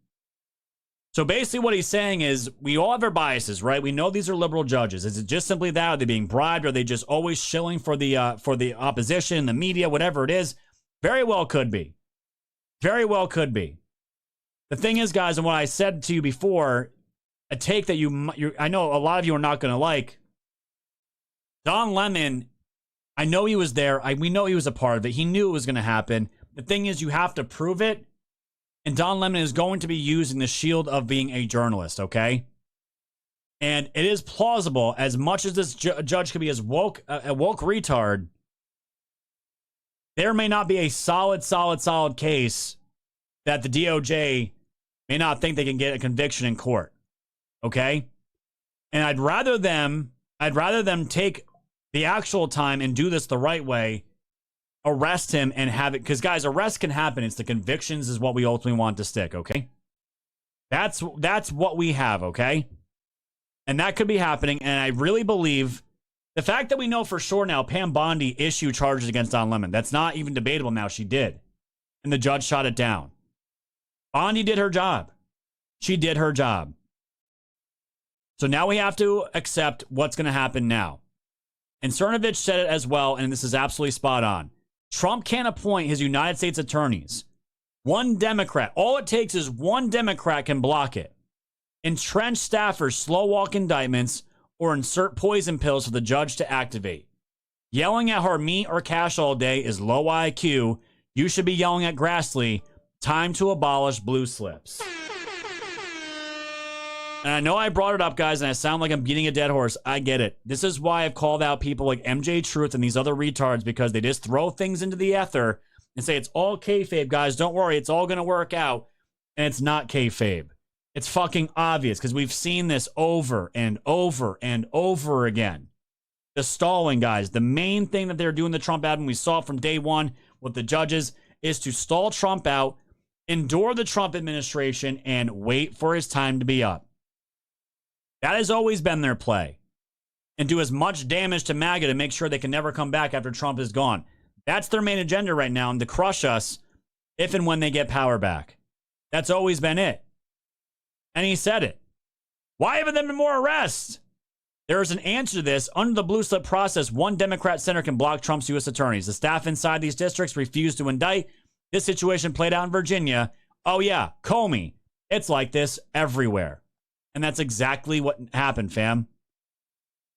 Speaker 4: So basically what he's saying is we all have our biases, right? We know these are liberal judges. Is it just simply that? Are they being bribed? Are they just always shilling for the opposition, the media, whatever it is? Very well could be. Very well could be. The thing is, guys, and what I said to you before, a take that I know a lot of you are not going to like. Don Lemon, I know he was there. We know he was a part of it. He knew it was going to happen. The thing is, you have to prove it. And Don Lemon is going to be using the shield of being a journalist, okay? And it is plausible, as much as this judge could be a woke retard, there may not be a solid case that the DOJ may not think they can get a conviction in court, okay? And I'd rather them take the actual time and do this the right way, arrest him and have it, because guys, arrest can happen. It's the convictions is what we ultimately want to stick, okay? That's what we have, okay? And that could be happening, and I really believe the fact that we know for sure now Pam Bondi issued charges against Don Lemon, that's not even debatable now. She did. And the judge shot it down. Bondi did her job. She did her job. So now we have to accept what's going to happen now. And Cernovich said it as well, and this is absolutely spot on. Trump can't appoint his United States attorneys. One Democrat, all it takes is one Democrat can block it. Entrench staffers slow walk indictments or insert poison pills for the judge to activate. Yelling at Harmeet or Cash all day is low IQ. You should be yelling at Grassley. Time to abolish blue slips. And I know I brought it up, guys, and I sound like I'm beating a dead horse. I get it. This is why I've called out people like MJ Truth and these other retards, because they just throw things into the ether and say it's all kayfabe, guys. Don't worry, it's all going to work out. And it's not kayfabe. It's fucking obvious because we've seen this over and over and over again. The stalling, guys. The main thing that they're doing the Trump admin, we saw it from day one, with the judges is to stall Trump out, endure the Trump administration, and wait for his time to be up. That has always been their play. And do as much damage to MAGA to make sure they can never come back after Trump is gone. That's their main agenda right now, and to crush us if and when they get power back. That's always been it. And he said it. Why haven't there been more arrests? There is an answer to this. Under the blue slip process, one Democrat senator can block Trump's U.S. attorneys. The staff inside these districts refused to indict. This situation played out in Virginia. Oh, yeah, Comey. It's like this everywhere. And that's exactly what happened, fam.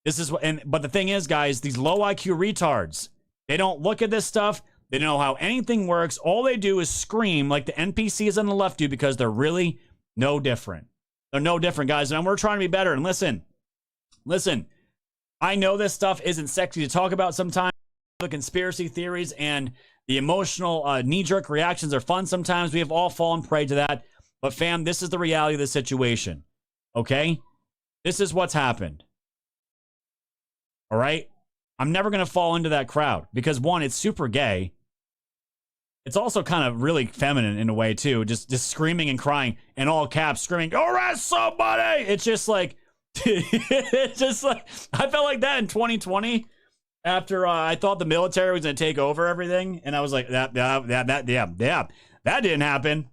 Speaker 4: This is what, but the thing is, guys, these low IQ retards, they don't look at this stuff. They don't know how anything works. All they do is scream like the NPCs on the left do because they're really no different. They're no different, guys. And we're trying to be better. And listen, I know this stuff isn't sexy to talk about sometimes. The conspiracy theories and the emotional knee-jerk reactions are fun sometimes. We have all fallen prey to that. But fam, this is the reality of the situation. Okay? This is what's happened. All right? I'm never going to fall into that crowd because, one, it's super gay. It's also kind of really feminine in a way, too. Just screaming and crying in all caps, screaming, arrest somebody! It's just like, it's just like, I felt like that in 2020 after I thought the military was going to take over everything. And I was like, that didn't happen.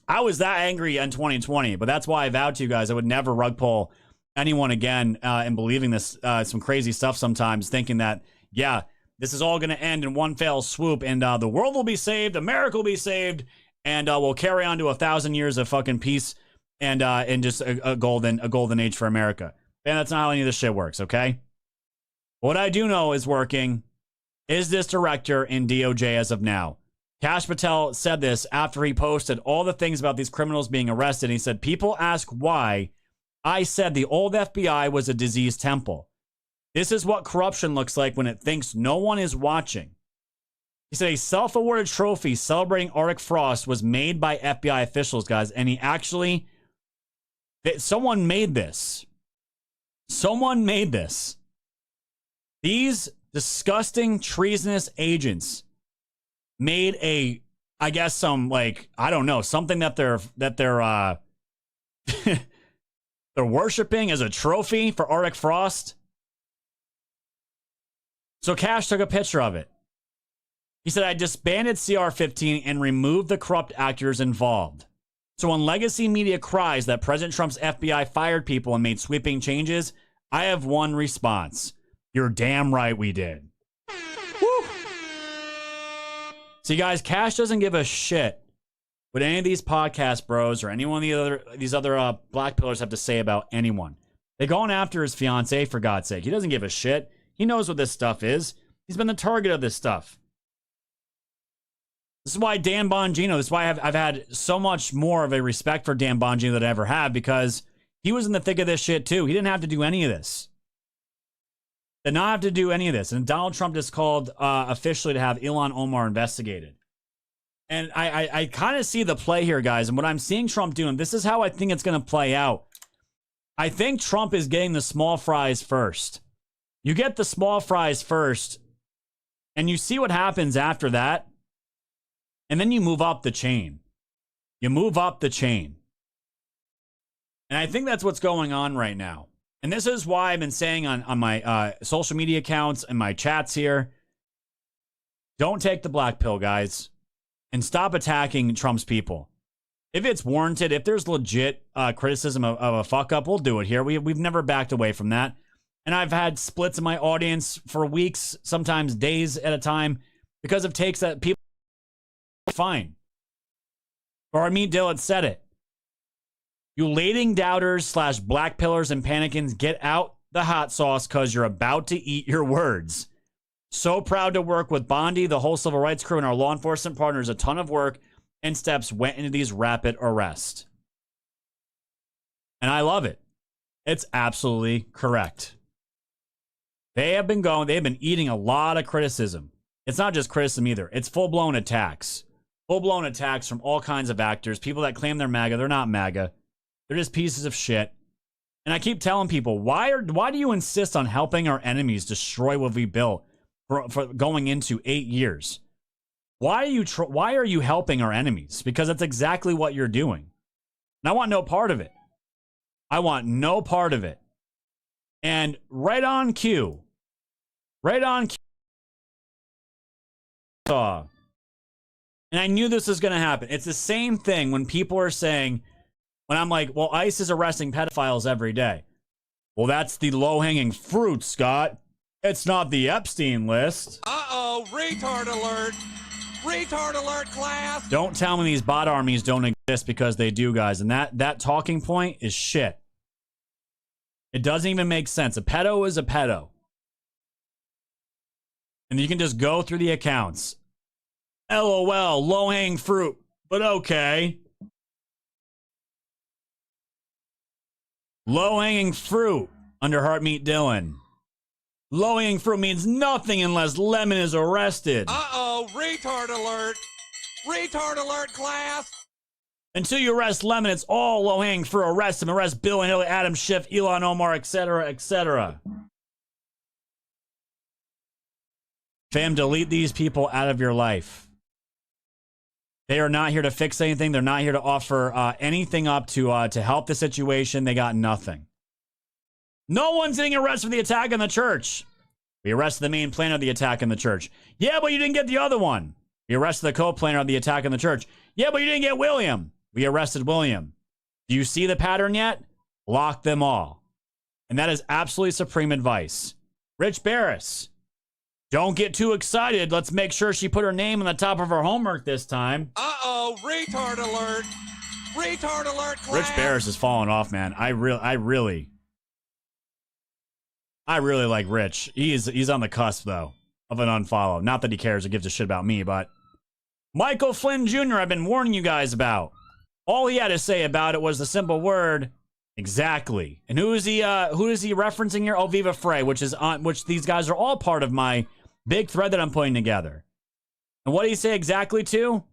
Speaker 4: I was that angry in 2020, but that's why I vowed to you guys I would never rug pull anyone again in believing this, some crazy stuff sometimes, thinking that, yeah, this is all going to end in one fell swoop, and the world will be saved, America will be saved, and we'll carry on to 1,000 years of fucking peace and just a golden age for America. And that's not how any of this shit works, okay? What I do know is working is this director in DOJ as of now. Kash Patel said this after he posted all the things about these criminals being arrested. He said, people ask why I said the old FBI was a diseased temple. This is what corruption looks like when it thinks no one is watching. He said a self-awarded trophy celebrating Arctic frost was made by FBI officials, guys, and he actually, someone made this. Someone made this. These disgusting, treasonous agents made I guess some, like, I don't know, something that they're they're worshiping as a trophy for Arctic frost. So Kash took a picture of it. He said, I disbanded CR-15 and removed the corrupt actors involved. So when legacy media cries that President Trump's FBI fired people and made sweeping changes, I have one response. You're damn right we did. Woo. See, guys, Kash doesn't give a shit what any of these podcast bros or any one of these other black pillars have to say about anyone. They're going after his fiance, for God's sake. He doesn't give a shit. He knows what this stuff is. He's been the target of this stuff. This is why Dan Bongino, this is why I've had so much more of a respect for Dan Bongino than I ever have, because he was in the thick of this shit too. He didn't have to do any of this. Did not have to do any of this. And Donald Trump just called officially to have Ilhan Omar investigated. And I kind of see the play here, guys. And what I'm seeing Trump doing, this is how I think it's going to play out. I think Trump is getting the small fries first. You get the small fries first, and you see what happens after that, and then you move up the chain. You move up the chain. And I think that's what's going on right now. And this is why I've been saying on my social media accounts and my chats here, don't take the black pill, guys, and stop attacking Trump's people. If it's warranted, if there's legit criticism of a fuck-up, we'll do it here. We've never backed away from that. And I've had splits in my audience for weeks, sometimes days at a time, because of takes that people fine. Or Amit Dillard said it. You lading doubters / black pillars and panicans, get out the hot sauce because you're about to eat your words. So proud to work with Bondi, the whole civil rights crew, and our law enforcement partners. A ton of work and steps went into these rapid arrests. And I love it. It's absolutely correct. They've been eating a lot of criticism. It's not just criticism either. It's full-blown attacks. Full-blown attacks from all kinds of actors. People that claim they're MAGA. They're not MAGA. They're just pieces of shit. And I keep telling people, why do you insist on helping our enemies destroy what we built for going into 8 years? Why are you helping our enemies? Because that's exactly what you're doing. And I want no part of it. I want no part of it. And right on cue. Right on cue. And I knew this was going to happen. It's the same thing when people are saying, when I'm like, well, ICE is arresting pedophiles every day. Well, that's the low-hanging fruit, Scott. It's not the Epstein list.
Speaker 14: Uh-oh, retard alert. Retard alert, class.
Speaker 4: Don't tell me these bot armies don't exist, because they do, guys. And that talking point is shit. It doesn't even make sense. A pedo is a pedo. And you can just go through the accounts. LOL, low-hanging fruit, but okay. Low-hanging fruit under Heartmeat Dylan. Low-hanging fruit means nothing unless Lemon is arrested.
Speaker 14: Uh-oh, retard alert. Retard alert, class.
Speaker 4: Until you arrest Lemon, it's all low-hanging fruit. Arrest him, arrest Bill and Hillary, Adam Schiff, Elon Omar, etc., etc. Fam, delete these people out of your life. They are not here to fix anything. They're not here to offer anything up to help the situation. They got nothing. No one's getting arrested for the attack on the church. We arrested the main planner of the attack on the church. Yeah, but you didn't get the other one. We arrested the co-planner of the attack on the church. Yeah, but you didn't get William. We arrested William. Do you see the pattern yet? Lock them all. And that is absolutely supreme advice. Rich Barris. Don't get too excited. Let's make sure she put her name on the top of her homework this time.
Speaker 14: Uh-oh, retard alert. Retard alert, class.
Speaker 4: Rich Barris is falling off, man. I really like Rich. He's on the cusp, though, of an unfollow. Not that he cares or gives a shit about me, but Michael Flynn Jr., I've been warning you guys about. All he had to say about it was the simple word, exactly. And who is he referencing here? Oh, Viva Frey, which these guys are all part of my big thread that I'm putting together. And what did he say exactly to?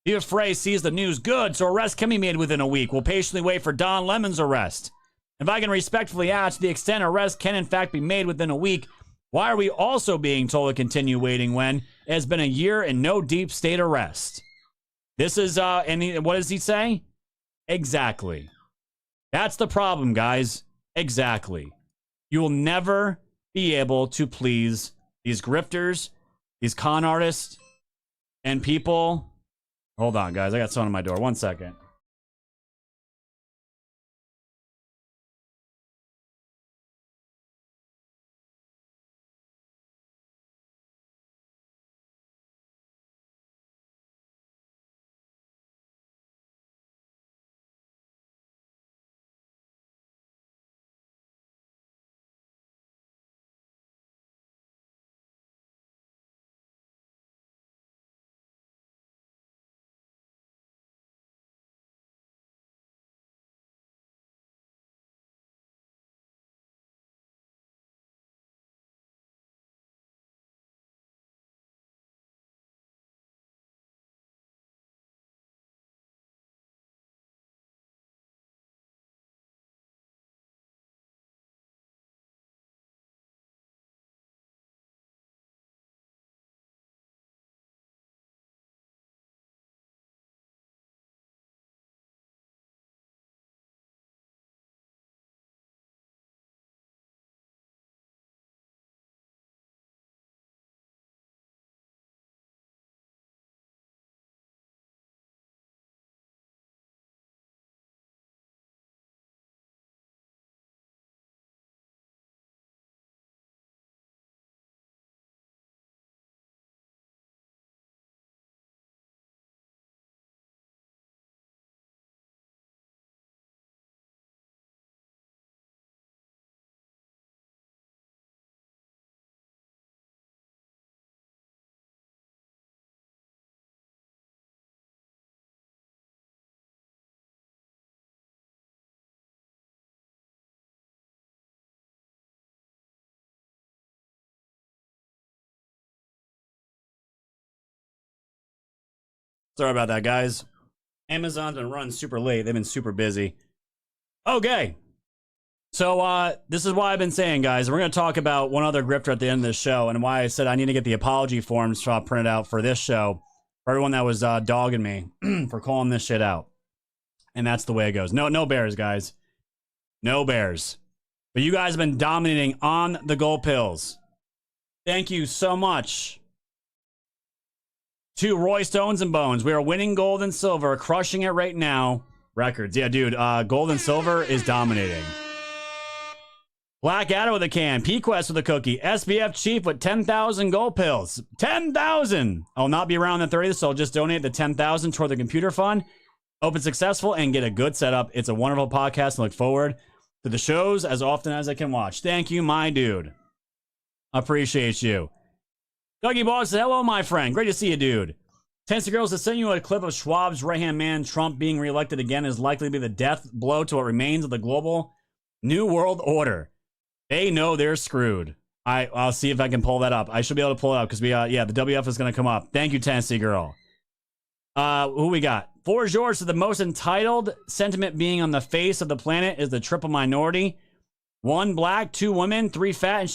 Speaker 4: Viva Frey sees the news good, so arrest can be made within a week. We'll patiently wait for Don Lemon's arrest. If I can respectfully ask, to the extent arrest can in fact be made within a week, why are we also being told to continue waiting when it has been a year and no deep state arrest? This is, what does he say? Exactly. That's the problem, guys. Exactly. You will never be able to please these grifters, these con artists, and people. Hold on, guys. I got someone at my door. 1 second. Sorry about that, guys. Amazon's been running super late. They've been super busy. Okay. So this is why I've been saying, guys, we're going to talk about one other grifter at the end of this show, and why I said I need to get the apology forms printed out for this show. For everyone that was dogging me for calling this shit out. And that's the way it goes. No Bears, guys. No Bears. But you guys have been dominating on the gold pills. Thank you so much to Roy Stones and Bones. We are winning gold and silver, crushing it right now. Records. Yeah, dude, gold and silver is dominating. Black Adder with a can. P-Quest with a cookie. SBF Chief with 10,000 gold pills. 10,000! I'll not be around the 30th, so I'll just donate the 10,000 toward the computer fund. Hope it's successful and get a good setup. It's a wonderful podcast and look forward to the shows as often as I can watch. Thank you, my dude. Appreciate you. Dougie Boss says, hello, my friend. Great to see you, dude. Tennessee Girls has sent you a clip of Schwab's right-hand man. Trump being reelected again is likely to be the death blow to what remains of the global New World Order. They know they're screwed. I'll see if I can pull that up. I should be able to pull it up because the WF is going to come up. Thank you, Tennessee Girl. Who we got? For George, so the most entitled sentiment being on the face of the planet is the triple minority. 1 black, 2 women, 3 fat, and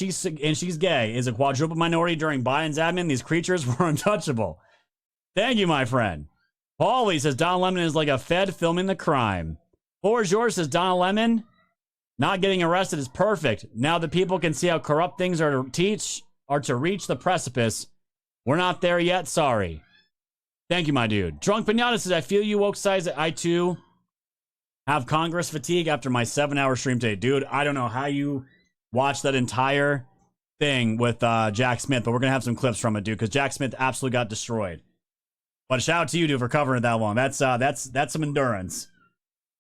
Speaker 4: she's gay. Is a quadruple minority during Biden's admin. These creatures were untouchable. Thank you, my friend. Paulie says Don Lemon is like a Fed filming the crime. For George says Don Lemon not getting arrested is perfect. Now the people can see how corrupt things are to reach the precipice. We're not there yet. Sorry. Thank you, my dude. Drunk Pinata says, I feel you woke size. I, too, have Congress fatigue after my 7-hour stream today. Dude, I don't know how you watched that entire thing with Jack Smith, but we're going to have some clips from it, dude, because Jack Smith absolutely got destroyed. But shout out to you, dude, for covering it that long. That's some endurance.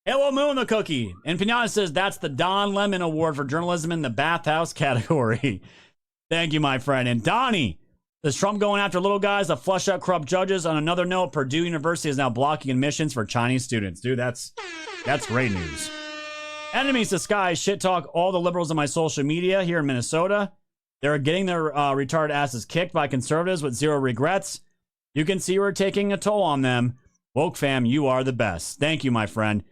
Speaker 4: Hello, Moon the Cookie. And Pinata says, that's the Don Lemon Award for Journalism in the Bathhouse category. Thank you, my friend. And Donnie, is Trump going after little guys that flush out corrupt judges? On another note, Purdue University is now blocking admissions for Chinese students. Dude, that's great news. Enemies to Sky shit talk all the liberals on my social media here in Minnesota. They're getting their retarded asses kicked by conservatives with zero regrets. You can see we're taking a toll on them. Woke fam, you are the best. Thank you, my friend.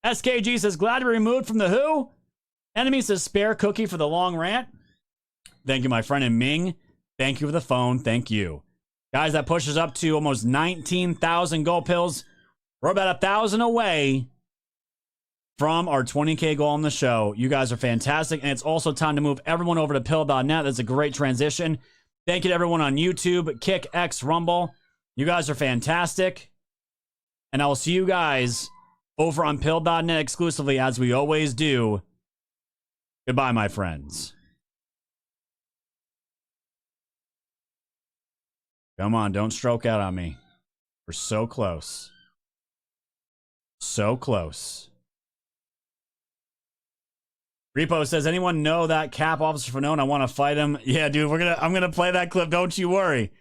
Speaker 4: SKG says, glad to be removed from the Who. Enemy says, spare cookie for the long rant. Thank you, my friend. And Ming, thank you for the phone. Thank you. Guys, that pushes up to almost 19,000 gold pills. We're about 1,000 away from our 20K goal on the show. You guys are fantastic. And it's also time to move everyone over to pill.net. That's a great transition. Thank you to everyone on YouTube, Kick, X, Rumble. You guys are fantastic. And I will see you guys over on pill.net exclusively, as we always do. Goodbye, my friends. Come on, don't stroke out on me. We're so close. So close. Repo says, anyone know that Cap Officer Fanone? I want to fight him. Yeah, dude, I'm gonna play that clip. Don't you worry.